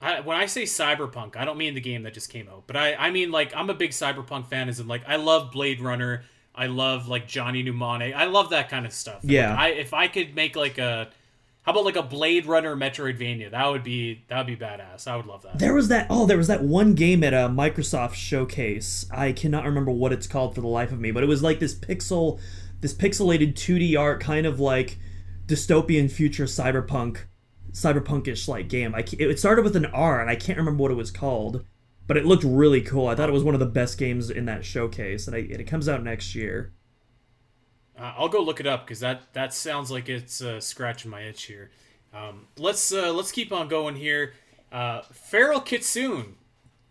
when I say cyberpunk, I don't mean the game that just came out, but I mean like I'm a big cyberpunk fan, as in like I love Blade Runner, I love like Johnny Mnemonic, I love that kind of stuff. Yeah. Like, if I could make like how about like a Blade Runner Metroidvania? That would be badass. I would love that. There was that one game at a Microsoft showcase. I cannot remember what it's called for the life of me, but it was like this pixelated 2D art, kind of like dystopian future cyberpunkish like game. It started with an R, and I can't remember what it was called, but it looked really cool. I thought it was one of the best games in that showcase, and it comes out next year. I'll go look it up because that sounds like it's scratching my itch here. Let's keep on going here. Feral Kitsune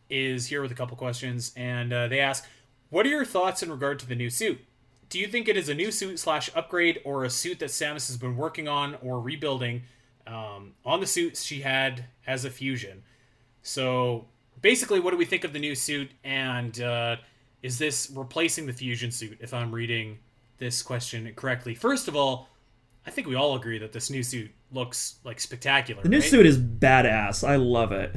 is here with a couple questions, and they ask, what are your thoughts in regard to the new suit? Do you think it is a new suit / upgrade, or a suit that Samus has been working on or rebuilding on the suits she had as a fusion? So basically, what do we think of the new suit, and is this replacing the fusion suit, if I'm reading this question correctly? First of all, I think we all agree that this new suit looks like spectacular. The new suit is badass. I love it.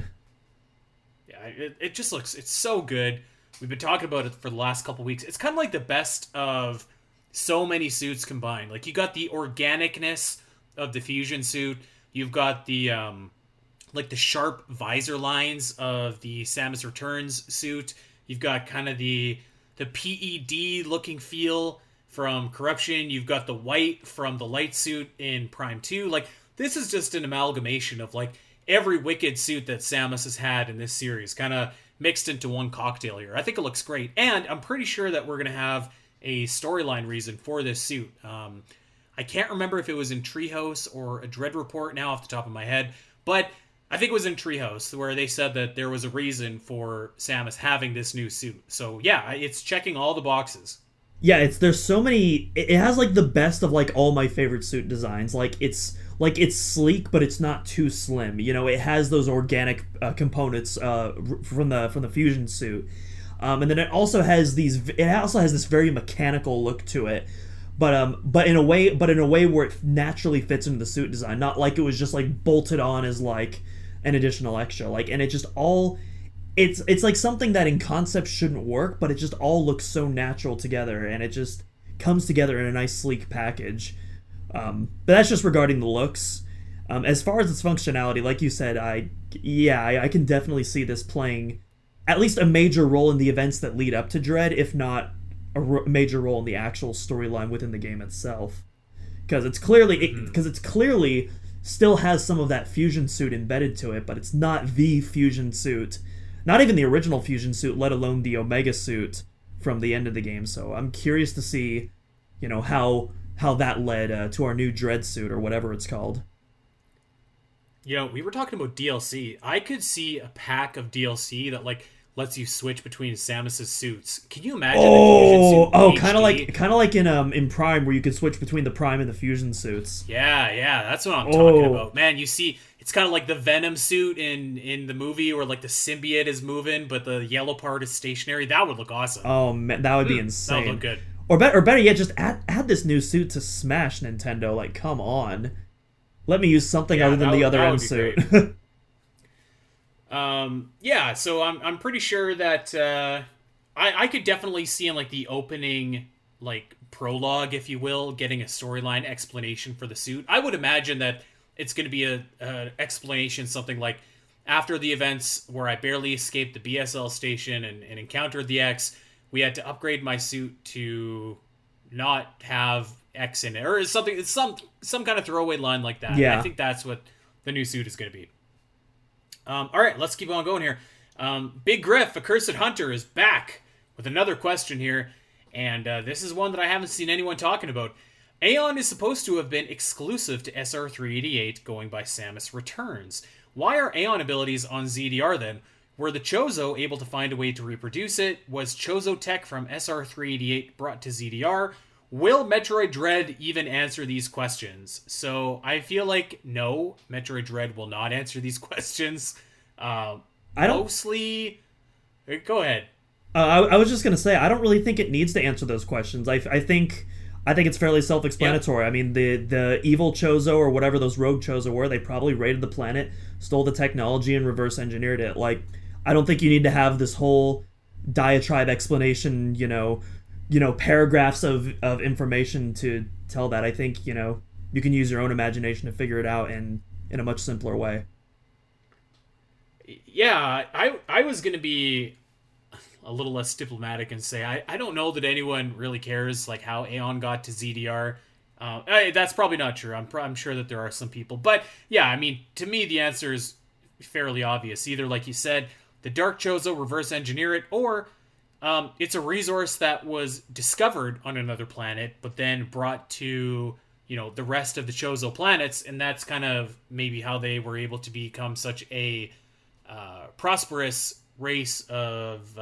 Yeah, it just looks, it's so good. we've been talking about it for the last couple weeks. It's kind of like the best of so many suits combined. Like, you got the organicness of the fusion suit. You've got the like the sharp visor lines of the Samus Returns suit. You've got kind of the PED looking feel from Corruption. You've got the white from the light suit in Prime 2. Like, this is just an amalgamation of like every Wicked suit that Samus has had in this series, kind of mixed into one cocktail here. I think it looks great, and I'm pretty sure that we're gonna have a storyline reason for this suit. I can't remember if it was in Treehouse or a Dread Report now off the top of my head, but I think it was in Treehouse where they said that there was a reason for Samus having this new suit. So yeah, it's checking all the boxes. Yeah, there's so many. It has like the best of like all my favorite suit designs. Like it's sleek, but it's not too slim. You know, it has those organic components from the fusion suit, and then it also has these. It also has this very mechanical look to it, but in a way where it naturally fits into the suit design. Not like it was just like bolted on as like an additional extra. Like, and it just all. It's like something that in concept shouldn't work, but it just all looks so natural together, and it just comes together in a nice sleek package. But that's just regarding the looks. As far as its functionality, like you said, I can definitely see this playing at least a major role in the events that lead up to Dread, if not a major role in the actual storyline within the game itself. Because it's clearly still has some of that fusion suit embedded to it, but it's not the fusion suit. Not even the original fusion suit, let alone the Omega suit from the end of the game. So I'm curious to see, you know, how that led to our new Dread suit or whatever it's called. You know, we were talking about DLC. I could see a pack of DLC that like lets you switch between Samus's suits. Can you imagine? Kind of like in Prime, where you could switch between the Prime and the fusion suits. Yeah, that's what I'm talking about, man. You see, it's kind of like the Venom suit in the movie, where like the symbiote is moving, but the yellow part is stationary. That would look awesome. Oh man, that would be insane. That would look good. Or better yet, just add this new suit to Smash, Nintendo. Like, come on, let me use something other than the other end suit. Yeah, so I'm pretty sure that I could definitely see in like the opening like prologue, if you will, getting a storyline explanation for the suit. I would imagine that it's going to be a explanation, something like, after the events where I barely escaped the BSL station and encountered the X, we had to upgrade my suit to not have X in it, or something. It's some kind of throwaway line like that. Yeah. I think that's what the new suit is going to be. All right, let's keep on going here. Big Griff, Accursed Hunter, is back with another question here, and this is one that I haven't seen anyone talking about. Aeon is supposed to have been exclusive to SR388 going by Samus Returns. Why are Aeon abilities on ZDR then? Were the Chozo able to find a way to reproduce it? Was Chozo tech from SR388 brought to ZDR? Will Metroid Dread even answer these questions? So I feel like no, Metroid Dread will not answer these questions. Mostly... Go ahead. I was just going to say, I don't really think it needs to answer those questions. I think it's fairly self-explanatory. Yep. I mean, the evil Chozo or whatever those rogue Chozo were, they probably raided the planet, stole the technology, and reverse engineered it. Like, I don't think you need to have this whole diatribe explanation, you know, paragraphs of information to tell that. I think, you know, you can use your own imagination to figure it out in a much simpler way. Yeah, I was going to be a little less diplomatic and say I don't know that anyone really cares like how Aeon got to ZDR. That's probably not true. I'm sure that there are some people, but yeah, I mean, to me the answer is fairly obvious. Either, like you said, the Dark Chozo reverse engineer it, or it's a resource that was discovered on another planet but then brought to, you know, the rest of the Chozo planets, and that's kind of maybe how they were able to become such a prosperous race of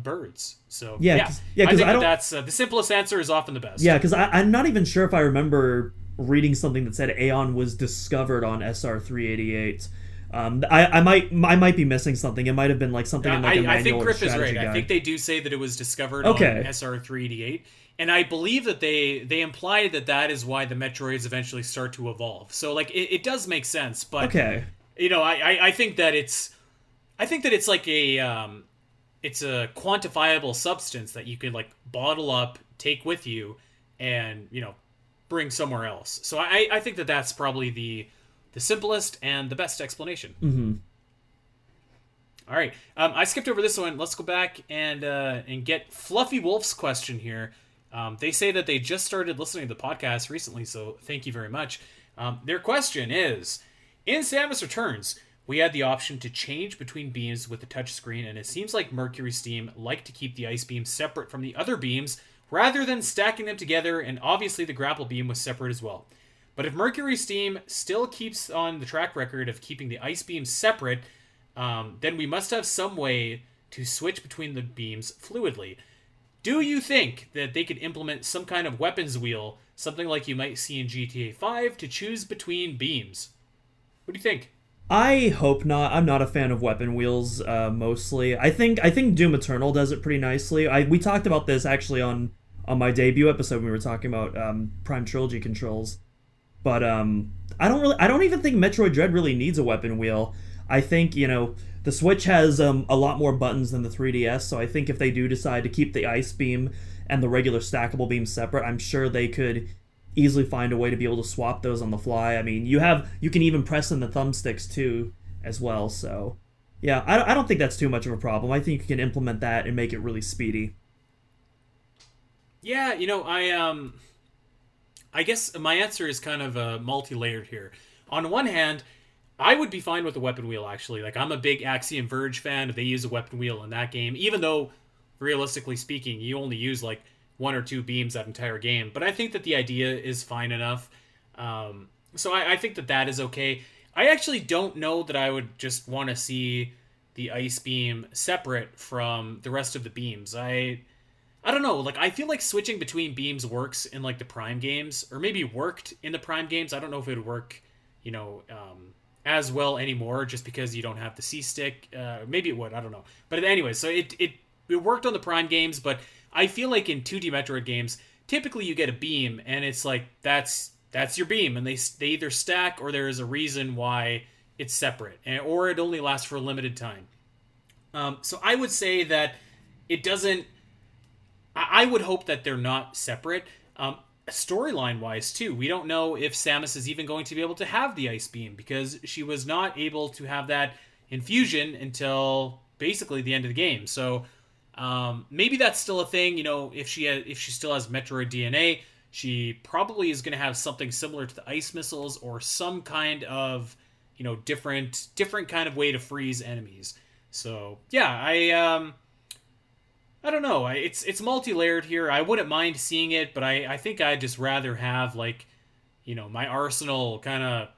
birds. So yeah, because I think that's the simplest answer is often the best. Yeah, because I'm not even sure if I remember reading something that said Aeon was discovered on SR388. I might be missing something. It might have been like something in like a manual. I think Griff or is right. guide. I think they do say that it was discovered on SR388, and I believe that they implied that is why the Metroids eventually start to evolve. So like it does make sense, but okay, you know, I think that it's like a it's a quantifiable substance that you could like bottle up, take with you, and bring somewhere else. So I think that that's probably the simplest and the best explanation. Hmm. All right, I skipped over this one. Let's go back and get Fluffy Wolf's question here. They say that they just started listening to the podcast recently, so thank you very much. Their question is: in Samus Returns, we had the option to change between beams with the touchscreen, and it seems like Mercury's team like to keep the ice beam separate from the other beams rather than stacking them together, and obviously the grapple beam was separate as well. But if Mercury's team still keeps on the track record of keeping the ice beams separate, then we must have some way to switch between the beams fluidly. Do you think that they could implement some kind of weapons wheel, something like you might see in GTA 5, to choose between beams? What do you think? I hope not. I'm not a fan of weapon wheels. Mostly, I think Doom Eternal does it pretty nicely. We talked about this actually on my debut episode when we were talking about Prime Trilogy controls. But I don't even think Metroid Dread really needs a weapon wheel. I think the Switch has a lot more buttons than the 3DS, so I think if they do decide to keep the ice beam and the regular stackable beam separate, I'm sure they could easily find a way to be able to swap those on the fly. I mean, you can even press in the thumbsticks too as well. So yeah, I don't think that's too much of a problem. I think you can implement that and make it really speedy. Yeah, I guess my answer is kind of multi-layered here. On one hand, I would be fine with a weapon wheel, actually. Like, I'm a big Axiom Verge fan. If they use a weapon wheel in that game, even though, realistically speaking, you only use, like, one or two beams that entire game. But I think that the idea is fine enough. So I think that that is okay. I actually don't know that I would just want to see the ice beam separate from the rest of the beams. I don't know, like, I feel like switching between beams works in, like, the Prime games, or maybe worked in the Prime games. I don't know if it would work, as well anymore, just because you don't have the C-stick. Maybe it would, I don't know. But anyway, so it worked on the Prime games, but I feel like in 2D Metroid games, typically you get a beam, and it's like, that's your beam, and they either stack, or there is a reason why it's separate, or it only lasts for a limited time. So I would say that it doesn't... I would hope that they're not separate. Storyline wise, too, we don't know if Samus is even going to be able to have the ice beam, because she was not able to have that infusion until basically the end of the game. So maybe that's still a thing. If she still has Metroid DNA, she probably is going to have something similar to the ice missiles, or some kind of different kind of way to freeze enemies. So yeah, I don't know. It's multi-layered here. I wouldn't mind seeing it, but I think I'd just rather have, like, my arsenal kind of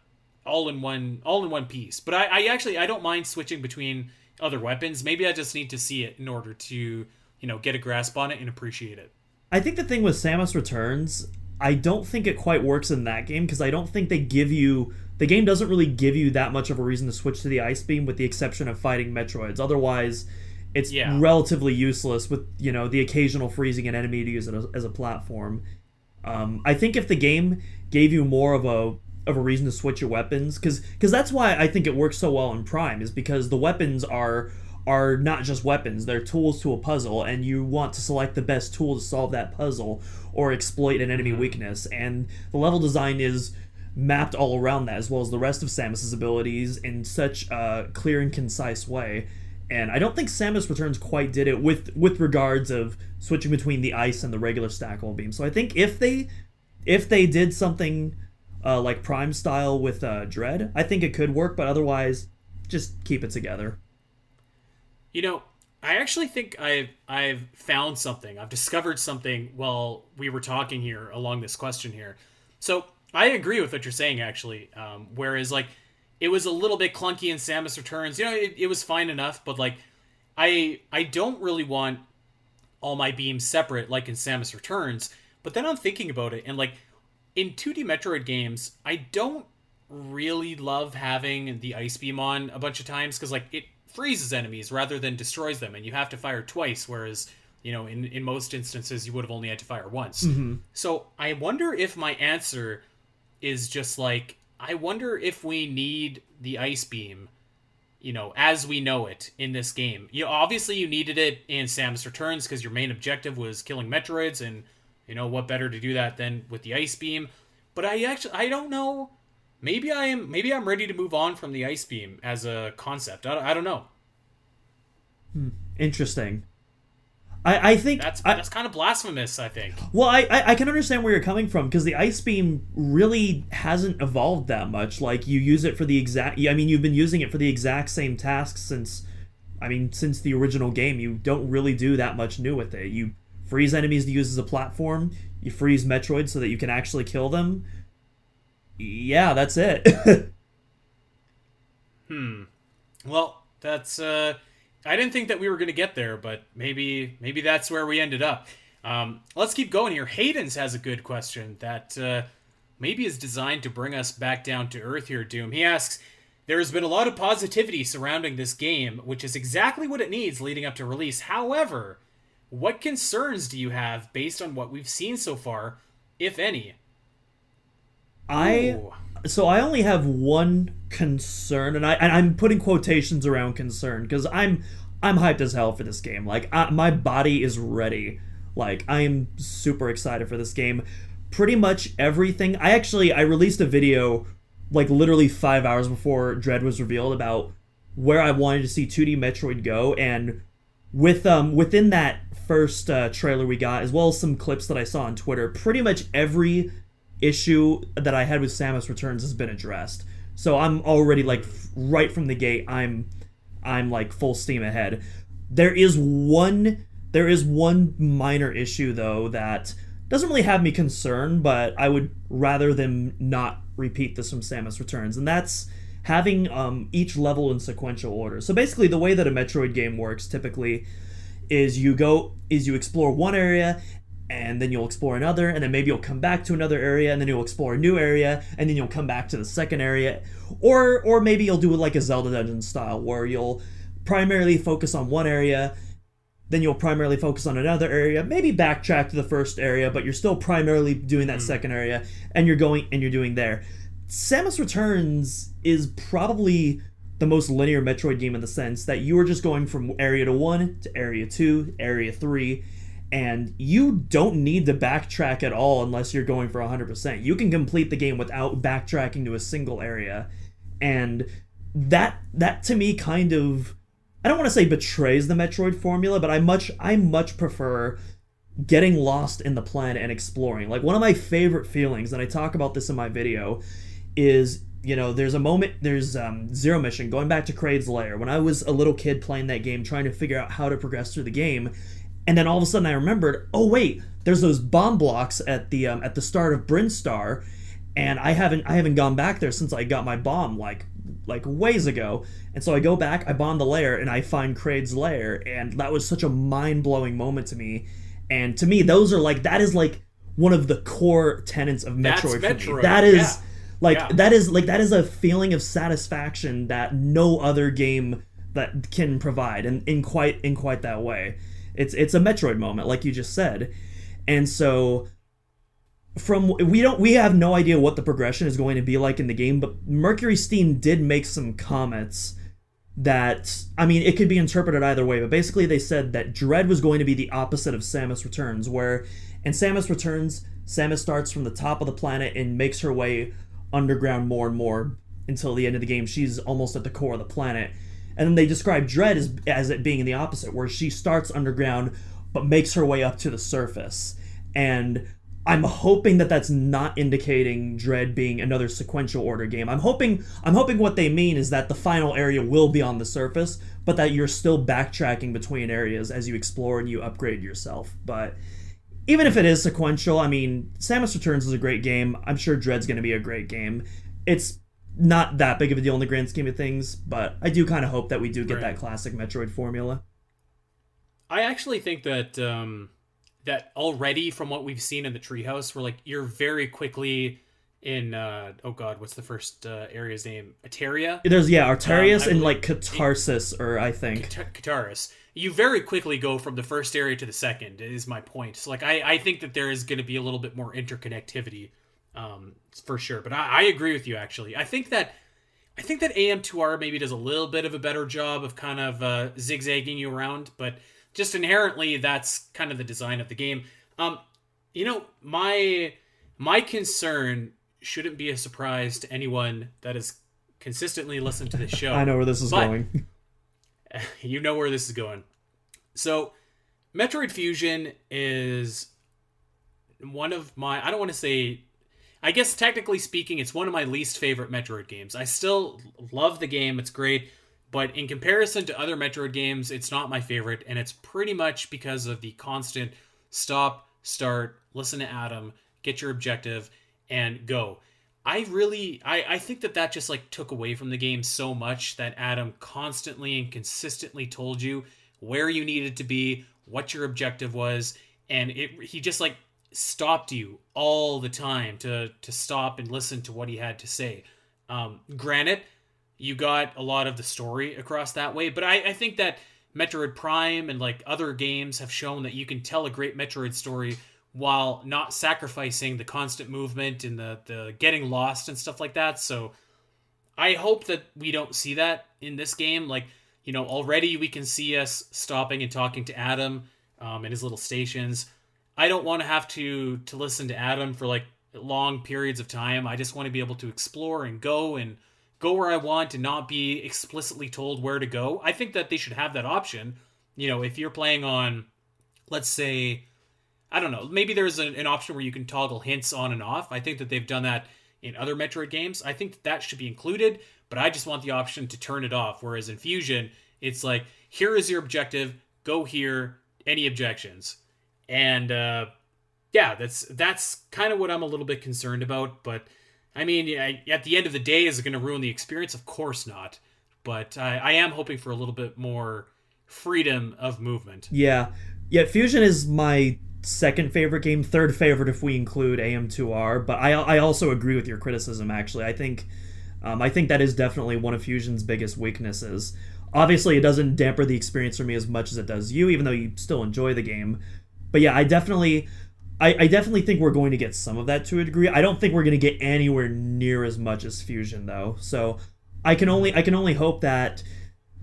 all in one piece. But I don't mind switching between other weapons. Maybe I just need to see it in order to get a grasp on it and appreciate it. I think the thing with Samus Returns, I don't think it quite works in that game, because I don't think the game doesn't really give you that much of a reason to switch to the ice beam, with the exception of fighting Metroids. Otherwise, it's relatively useless, with the occasional freezing an enemy to use it as a platform. I think if the game gave you more of a reason to switch your weapons, because that's why I think it works so well in Prime, is because the weapons are not just weapons, they're tools to a puzzle, and you want to select the best tool to solve that puzzle or exploit an enemy weakness, and the level design is mapped all around that, as well as the rest of Samus's abilities, in such a clear and concise way. And I don't think Samus Returns quite did it with regards of switching between the ice and the regular stackable beam. So I think if they did something like Prime style with Dread, I think it could work. But otherwise, just keep it together. I actually think I've found something. I've discovered something while we were talking here along this question here. So I agree with what you're saying, actually. Whereas, like, it was a little bit clunky in Samus Returns. It was fine enough, but, like, I don't really want all my beams separate like in Samus Returns. But then I'm thinking about it, and, like, in 2D Metroid games, I don't really love having the ice beam on a bunch of times, because, like, it freezes enemies rather than destroys them, and you have to fire twice, whereas in most instances you would have only had to fire once. Mm-hmm. So I wonder if my answer is just like, I wonder if we need the ice beam as we know it in this game. Obviously you needed it in Samus Returns because your main objective was killing Metroids, and what better to do that than with the Ice Beam. But I don't know. Maybe I'm ready to move on from the Ice Beam as a concept. I don't know. Interesting. I think that's kind of blasphemous, I think. Well, I can understand where you're coming from, because the Ice Beam really hasn't evolved that much. Like, you use it for the exact... I mean, you've been using it for the exact same tasks since the original game. You don't really do that much new with it. You freeze enemies to use as a platform. You freeze Metroid so that you can actually kill them. Yeah, that's it. Well, that's... I didn't think that we were going to get there, but maybe that's where we ended up. Let's keep going here. Hayden's has a good question that maybe is designed to bring us back down to earth here, Doom. He asks, there has been a lot of positivity surrounding this game, which is exactly what it needs leading up to release. However, what concerns do you have based on what we've seen so far, if any? So I only have one concern, and I'm putting quotations around concern, because I'm hyped as hell for this game. Like, my body is ready. Like, I am super excited for this game. Pretty much everything. I released a video like literally 5 hours before Dread was revealed about where I wanted to see 2D Metroid go, and within that first trailer we got, as well as some clips that I saw on Twitter, pretty much every issue that I had with Samus Returns has been addressed. So I'm already, like, right from the gate, I'm like full steam ahead. There is one minor issue though that doesn't really have me concerned, but I would rather them not repeat this from Samus Returns, and that's having each level in sequential order. So basically, the way that a Metroid game works typically is you explore one area, and then you'll explore another, and then maybe you'll come back to another area, and then you'll explore a new area, and then you'll come back to the second area. Or maybe you'll do it like a Zelda Dungeon style, where you'll primarily focus on one area, then you'll primarily focus on another area, maybe backtrack to the first area, but you're still primarily doing that second area, and you're doing there. Samus Returns is probably the most linear Metroid game in the sense that you are just going from area to 1 to area 2, area 3, and you don't need to backtrack at all unless you're going for 100%. You can complete the game without backtracking to a single area, and that to me kind of, I don't want to say betrays the Metroid formula, but I much prefer getting lost in the planet and exploring. Like, one of my favorite feelings, and I talk about this in my video, is, there's Zero Mission, going back to Kraid's Lair. When I was a little kid playing that game, trying to figure out how to progress through the game, and then all of a sudden I remembered, oh wait, there's those bomb blocks at the start of Brinstar, and I haven't gone back there since I got my bomb like ways ago. And so I go back, I bomb the lair, and I find Kraid's Lair, and that was such a mind-blowing moment to me. And to me, that is one of the core tenets of Metroid. That's Metroid. That is that is a feeling of satisfaction that no other game that can provide, and in quite that way. It's a Metroid moment, like you just said. And so we have no idea what the progression is going to be like in the game, but Mercury Steam did make some comments that, it could be interpreted either way, but basically they said that Dread was going to be the opposite of Samus Returns, where in Samus Returns, Samus starts from the top of the planet and makes her way underground more and more until the end of the game. She's almost at the core of the planet. And then they describe Dread as it being the opposite, where she starts underground but makes her way up to the surface. And I'm hoping that that's not indicating Dread being another sequential order game. I'm hoping what they mean is that the final area will be on the surface, but that you're still backtracking between areas as you explore and you upgrade yourself. But even if it is sequential, Samus Returns is a great game. I'm sure Dread's going to be a great game. It's not that big of a deal in the grand scheme of things, but I do kind of hope that we do get that classic Metroid formula. I actually think that that already from what we've seen in the treehouse, you're very quickly in what's the first area's name? Ateria? There's Artarius and Catarsis, or I think Cataris. You very quickly go from the first area to the second, is my point. So I think that there is going to be a little bit more interconnectivity, for sure. But I agree with you, actually. I think I think that AM2R maybe does a little bit of a better job of kind of zigzagging you around, but just inherently, that's kind of the design of the game. Um, my concern shouldn't be a surprise to anyone that has consistently listened to this I show. know where this is But going. you know where this is going. So, Metroid Fusion is one of my, I don't want to say, I guess technically speaking, it's one of my least favorite Metroid games. I still love the game, it's great, but in comparison to other Metroid games, it's not my favorite, and it's pretty much because of the constant stop, start, listen to Adam, get your objective, and go. I think that just like took away from the game so much that Adam constantly and consistently told you where you needed to be, what your objective was, and he just like stopped you all the time to stop and listen to what he had to say. Granted, you got a lot of the story across that way, but I think that Metroid Prime and like other games have shown that you can tell a great Metroid story while not sacrificing the constant movement and the getting lost and stuff like that. So I hope that we don't see that in this game. Like, already we can see us stopping and talking to Adam in his little stations. I don't want to have to listen to Adam for like long periods of time. I just want to be able to explore and go where I want and not be explicitly told where to go. I think that they should have that option. If you're playing on, let's say, I don't know, maybe there's an option where you can toggle hints on and off. I think that they've done that in other Metroid games. I think that should be included, but I just want the option to turn it off. Whereas in Fusion, it's like, here is your objective, go here, any objections. And yeah, that's kind of what I'm a little bit concerned about. But I mean, at the end of the day, is it going to ruin the experience? Of course not. But I am hoping for a little bit more freedom of movement. Yeah. Fusion is my second favorite game, third favorite if we include AM2R. But I also agree with your criticism. Actually, I think that is definitely one of Fusion's biggest weaknesses. Obviously, it doesn't damper the experience for me as much as it does you, even though you still enjoy the game. But yeah, I definitely think we're going to get some of that to a degree. I don't think we're going to get anywhere near as much as Fusion though. So I can only hope that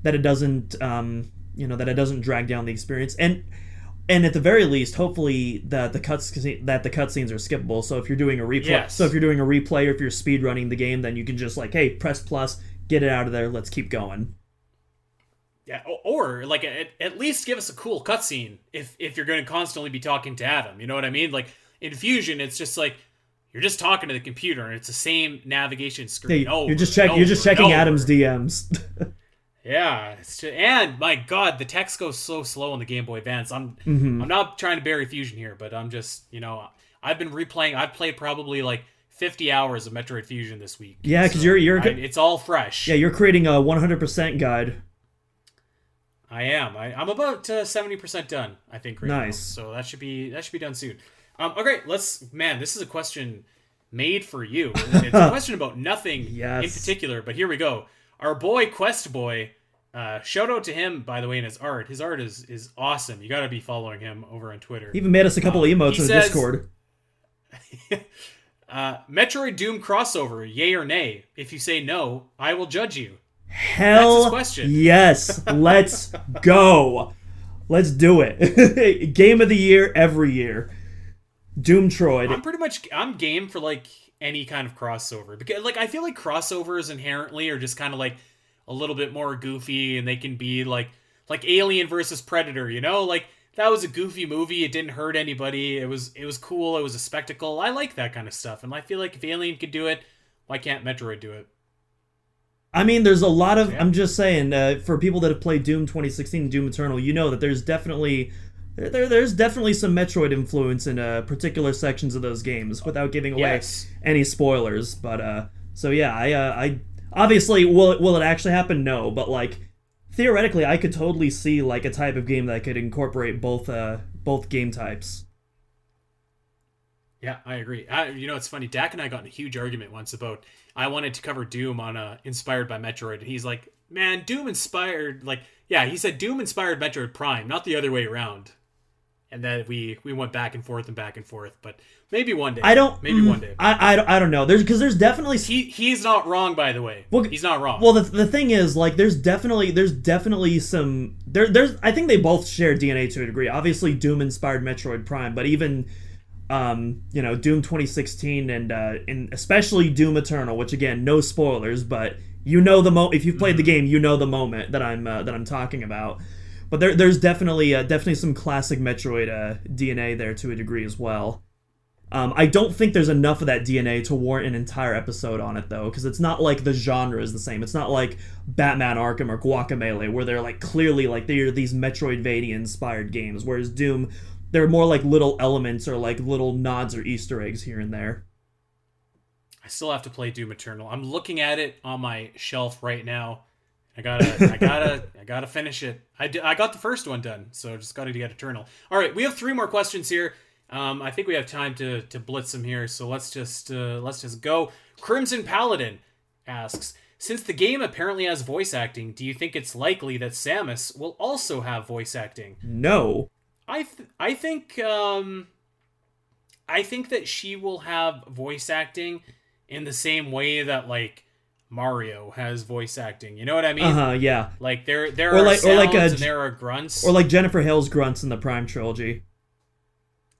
it doesn't that it doesn't drag down the experience, and at the very least, hopefully that the cutscenes are skippable. So if you're doing a replay, Yes. or if you're speed running the game, then you can just like, hey, press plus, get it out of there, let's keep going. Yeah, or like at least give us a cool cutscene if you're going to constantly be talking to Adam. You know what I mean? Like in Fusion, it's just like you're just talking to the computer and it's the same navigation screen. Hey, you're just checking Adam's DMs. Yeah, and my God, the text goes so slow on the Game Boy Advance. I'm not trying to bury Fusion here, but I'm just I've been replaying. I've played probably like 50 hours of Metroid Fusion this week. Yeah, because it's all fresh. Yeah, you're creating a 100% guide. I am. I'm about 70% done, I think, right nice. now. So that should be done soon. Okay, this is a question made for you. It's a question about nothing in particular, but here we go. Our boy Quest Boy, shout out to him, by the way, in his art. His art is awesome. You got to be following him over on Twitter. He even made us a couple emotes in the Discord. Metroid Doom crossover, yay or nay? If you say no, I will judge you. Hell yes. Let's go. Let's do it. Game of the year every year. Doomtroid. I'm game for like any kind of crossover, because like I feel like crossovers inherently are just kind of like a little bit more goofy, and they can be like Alien versus Predator, like that was a goofy movie. It didn't hurt anybody. It was cool. It was a spectacle. I like that kind of stuff, and I feel like if Alien could do it, why can't Metroid do it? I mean, there's a lot of... Yeah. I'm just saying, for people that have played Doom 2016 and Doom Eternal, you know that there's definitely some Metroid influence in particular sections of those games, without giving away any spoilers. But, so yeah, I obviously, will it actually happen? No, but like, theoretically, I could totally see like a type of game that could incorporate both game types. Yeah, I agree. It's funny. Dak and I got in a huge argument once about I wanted to cover Doom on inspired by Metroid. And he's like, man, Doom inspired, he said Doom inspired Metroid Prime, not the other way around. and then we went back and forth and back and forth. But maybe one day. I don't. Maybe one day. I don't know. Because there's definitely he's not wrong, by the way. Well, he's not wrong. Well, the thing is, like, there's definitely some there's I think they both share DNA to a degree. Obviously, Doom inspired Metroid Prime, but even Doom 2016 and especially Doom Eternal, which again, no spoilers, but if you've played the game, you know the moment that I'm talking about. But there's definitely some classic Metroid DNA there to a degree as well. I don't think there's enough of that DNA to warrant an entire episode on it, though, because it's not like the genre is the same. It's not like Batman Arkham or Guacamelee, where they're like clearly like they're these Metroidvania-inspired games, whereas Doom, they're more like little elements or like little nods or Easter eggs here and there. I still have to play Doom Eternal. I'm looking at it on my shelf right now. I gotta finish it. I got the first one done, so just gotta get Eternal. All right, we have 3 more questions here. I think we have time to blitz them here, so let's just go. Crimson Paladin asks, since the game apparently has voice acting, do you think it's likely that Samus will also have voice acting? No. I think that she will have voice acting in the same way that like Mario has voice acting. You know what I mean? Yeah. Like there are sounds and there are grunts. Or like Jennifer Hale's grunts in the Prime trilogy.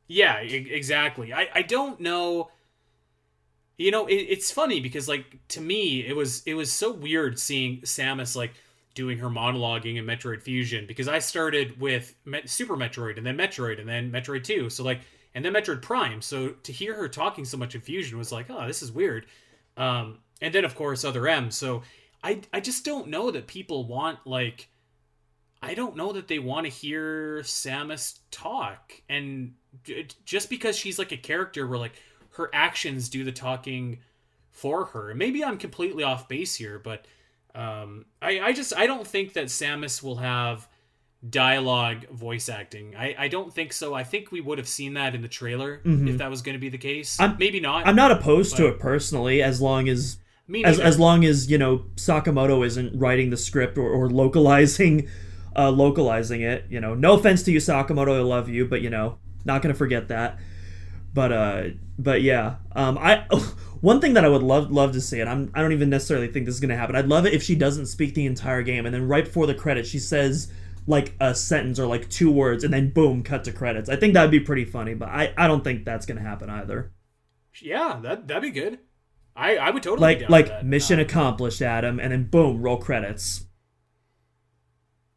Yeah, exactly. I don't know. You know, it's funny because like to me it was so weird seeing Samus like doing her monologuing in Metroid Fusion, because I started with Super Metroid and then Metroid 2. So like, and then Metroid Prime. So to hear her talking so much in Fusion was like, oh, this is weird. And then of course Other M. So I just don't know that people want like, I don't know that they want to hear Samus talk. And just because she's like a character where like her actions do the talking for her. Maybe I'm completely off base here, but I don't think that Samus will have dialogue voice acting. I don't think so. I think we would have seen that in the trailer if that was going to be the case. Maybe not. I'm not opposed to it personally, as long as Sakamoto isn't writing the script or localizing it. No offense to you, Sakamoto, I love you, but not gonna forget that. But yeah, one thing that I would love to see, and I don't even necessarily think this is gonna happen. I'd love it if she doesn't speak the entire game, and then right before the credits, she says like a sentence or like 2 words, and then boom, cut to credits. I think that'd be pretty funny, but I don't think that's gonna happen either. Yeah, that'd be good. I would totally be down like with that. Mission accomplished, Adam, and then boom, roll credits.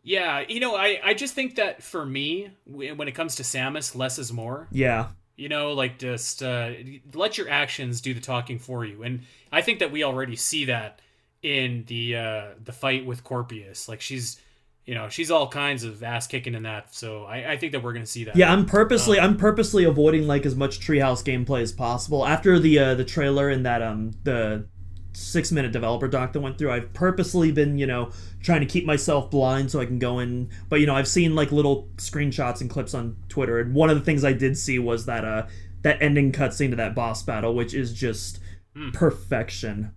Yeah, I just think that for me, when it comes to Samus, less is more. Yeah. Like just let your actions do the talking for you. And I think that we already see that in the fight with Corpius. Like she's all kinds of ass kicking in that. So I think that we're going to see that. Yeah, I'm purposely avoiding like as much Treehouse gameplay as possible. After the trailer and that the 6-minute developer doc that went through, I've purposely been trying to keep myself blind so I can go in. But I've seen like little screenshots and clips on Twitter, and one of the things I did see was that ending cutscene to that boss battle, which is just perfection.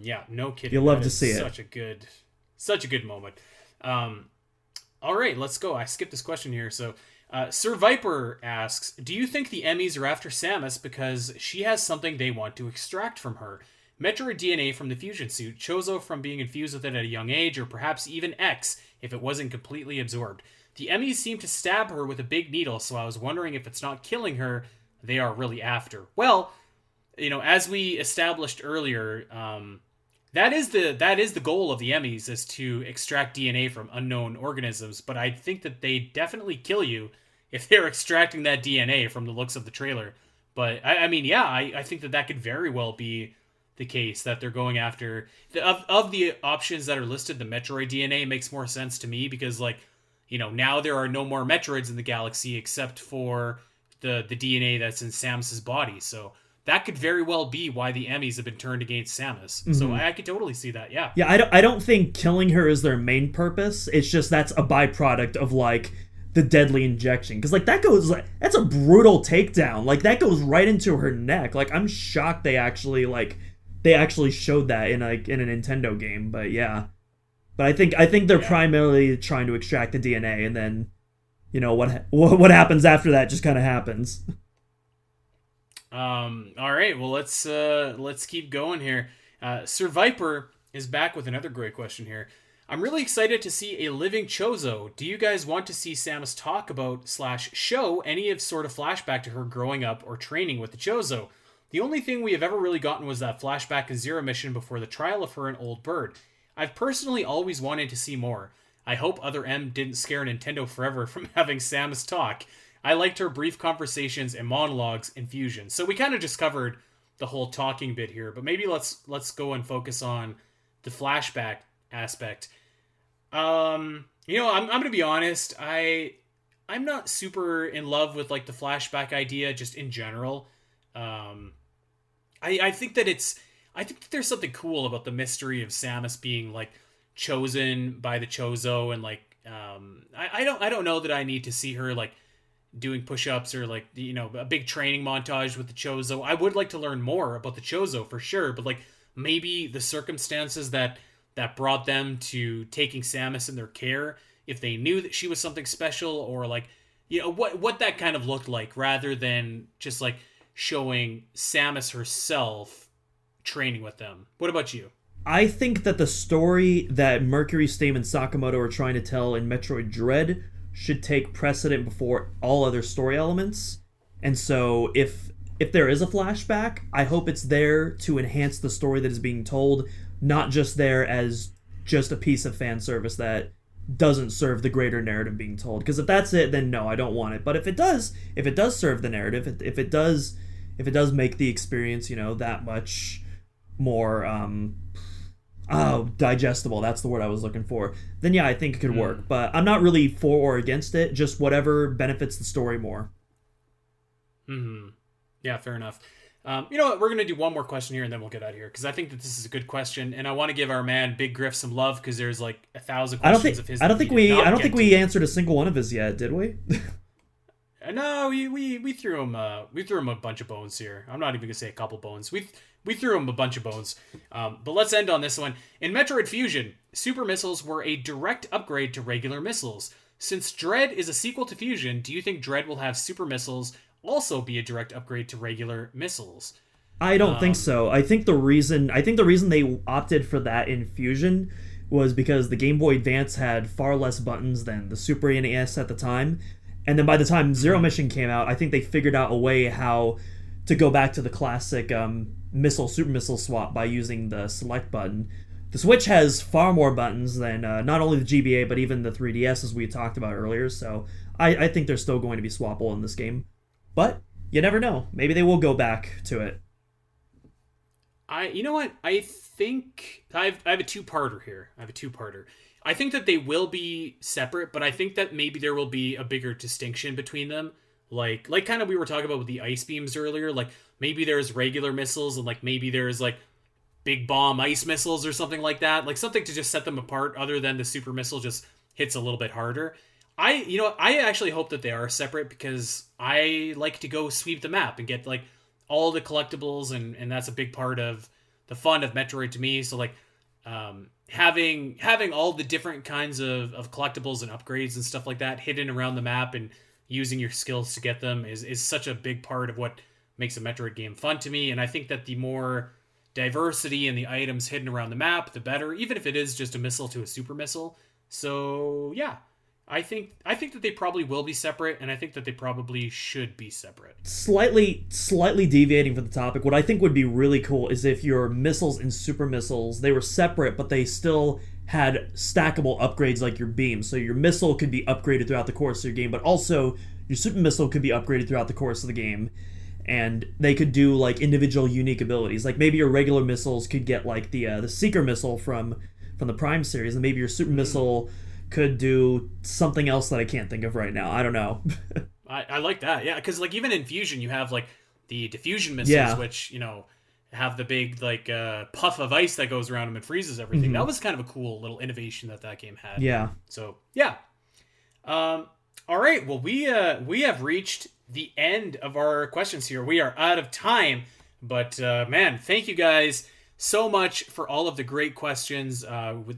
Yeah, no kidding. You love to see it. Such a good moment. All right, let's go. I skipped this question here. So Sir Viper asks, do you think the E.M.M.Is are after Samus because she has something they want to extract from her? Metroid DNA from the fusion suit, Chozo from being infused with it at a young age, or perhaps even X if it wasn't completely absorbed. The E.M.M.Is seem to stab her with a big needle, so I was wondering if it's not killing her they are really after. Well, as we established earlier, that is the goal of the E.M.M.Is, is to extract DNA from unknown organisms, but I think that they definitely kill you if they're extracting that DNA from the looks of the trailer. But I think that could very well be the case, that they're going after of the options that are listed. The Metroid DNA makes more sense to me because now there are no more Metroids in the galaxy except for the DNA that's in Samus's body. So that could very well be why the E.M.M.Is have been turned against Samus. Mm-hmm. So I could totally see that. Yeah. Yeah. I don't think killing her is their main purpose. It's just that's a byproduct of like the deadly injection, because that's a brutal takedown. Like that goes right into her neck. Like I'm shocked they actually showed that in a Nintendo game. But yeah, but I think they're primarily trying to extract the DNA, and then what happens after that just kind of happens. All right. Well, let's keep going here. Sir Viper is back with another great question here. I'm really excited to see a living Chozo. Do you guys want to see Samus talk about / show any of sort of flashback to her growing up or training with the Chozo? The only thing we have ever really gotten was that flashback in Zero Mission before the trial of her and Old Bird. I've personally always wanted to see more. I hope Other M didn't scare Nintendo forever from having Samus talk. I liked her brief conversations and monologues in Fusion. So we kind of just covered the whole talking bit here, but maybe let's go and focus on the flashback aspect. I'm gonna be honest. I'm not super in love with like the flashback idea just in general. I think that there's something cool about the mystery of Samus being like chosen by the Chozo, and like I don't know that I need to see her like doing push-ups or like a big training montage with the Chozo. I would like to learn more about the Chozo for sure, but like maybe the circumstances that brought them to taking Samus in their care, if they knew that she was something special, or like what that kind of looked like, rather than just like showing Samus herself training with them. What about you? I think that the story that Mercury, Steam, and Sakamoto are trying to tell in Metroid Dread should take precedent before all other story elements. And so if there is a flashback, I hope it's there to enhance the story that is being told, not just there as just a piece of fan service that doesn't serve the greater narrative being told. Because if that's it, then no, I don't want it. But if it does serve the narrative, if it does make the experience, that much more digestible, that's the word I was looking for, then yeah, I think it could work. But I'm not really for or against it, just whatever benefits the story more. Yeah, fair enough. You know what? We're gonna do one more question here, and then we'll get out of here, because I think that this is a good question, and I want to give our man Big Griff some love, because there's like 1,000 questions of his. I don't think we answered a single one of his yet, did we? No, we threw him. We threw him a bunch of bones here. I'm not even gonna say a couple bones. We threw him a bunch of bones. But let's end on this one. In Metroid Fusion, super missiles were a direct upgrade to regular missiles. Since Dread is a sequel to Fusion, do you think Dread will have super missiles also be a direct upgrade to regular missiles? I don't think so. I think the reason they opted for that in Fusion was because the Game Boy Advance had far less buttons than the Super NES at the time. And then by the time Zero Mission came out, I think they figured out a way how to go back to the classic super missile swap by using the select button. The Switch has far more buttons than not only the GBA, but even the 3DS, as we talked about earlier. So I think they're still going to be swappable in this game. But you never know. Maybe they will go back to it. You know what? I think I have a two-parter here. I think that they will be separate, but I think that maybe there will be a bigger distinction between them. Like kind of we were talking about with the ice beams earlier. Like maybe there's regular missiles, and like maybe there's like big bomb ice missiles or something like that. Like something to just set them apart, other than the super missile just hits a little bit harder. I actually hope that they are separate, because I like to go sweep the map and get like all the collectibles, and that's a big part of the fun of Metroid to me. So like having all the different kinds of collectibles and upgrades and stuff like that hidden around the map, and using your skills to get them is such a big part of what makes a Metroid game fun to me. And I think that the more diversity in the items hidden around the map, the better, even if it is just a missile to a super missile. So yeah, I think that they probably will be separate, and I think that they probably should be separate. Slightly deviating from the topic, what I think would be really cool is if your missiles and super missiles, they were separate, but they still had stackable upgrades like your beam. So your missile could be upgraded throughout the course of your game, but also your super missile could be upgraded throughout the course of the game. And they could do like individual unique abilities. Like maybe your regular missiles could get like the Seeker missile from the Prime series, and maybe your super missile could do something else that I can't think of right now. I don't know. I like that, yeah, because like even in Fusion you have like the diffusion missiles, which have the big like puff of ice that goes around them and freezes everything. That was kind of a cool little innovation that game had. Yeah. So yeah. All right. Well, we have reached the end of our questions here. We are out of time, but man, thank you guys so much for all of the great questions.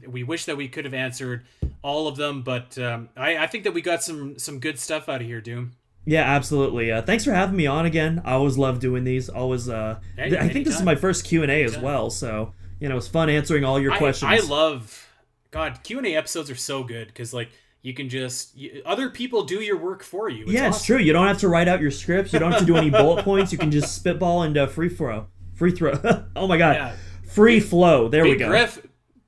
We wish that we could have answered all of them, but I think that we got some good stuff out of here, Doom. Yeah, absolutely. Thanks for having me on again. I always love doing these. Always. I think this is my first Q&A as well, so it's fun answering all your questions. I love, God, Q&A episodes are so good because like you can just other people do your work for you. It's awesome. True. You don't have to write out your scripts. You don't have to do any bullet points. You can just spitball and free throw. Oh my God. Yeah. Free flow. There we go.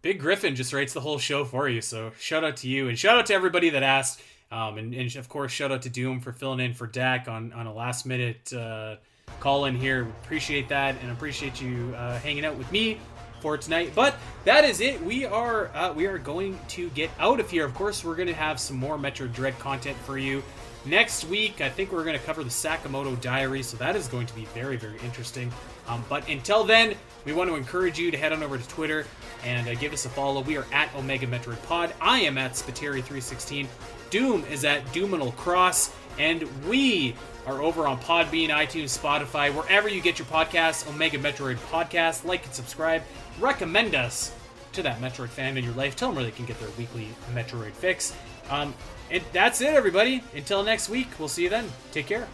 Big Griffin just writes the whole show for you. So shout out to you and shout out to everybody that asked. And of course, shout out to Doom for filling in for Dak on a last minute call in here. Appreciate that, and appreciate you hanging out with me for tonight. But that is it. We are going to get out of here. Of course, we're going to have some more Metroid Dread content for you next week. I think we're going to cover the Sakamoto Diary, so that is going to be very, very interesting. But until then, we want to encourage you to head on over to Twitter and give us a follow. We are at Omega Metroid Pod. I am at Spiteri316. Doom is at Doominal Cross, and we are over on Podbean, iTunes, Spotify, wherever you get your podcasts. Omega Metroid Podcast. Like and subscribe. Recommend us to that Metroid fan in your life. Tell them where they can get their weekly Metroid fix. And that's it, everybody. Until next week, we'll see you then. Take care.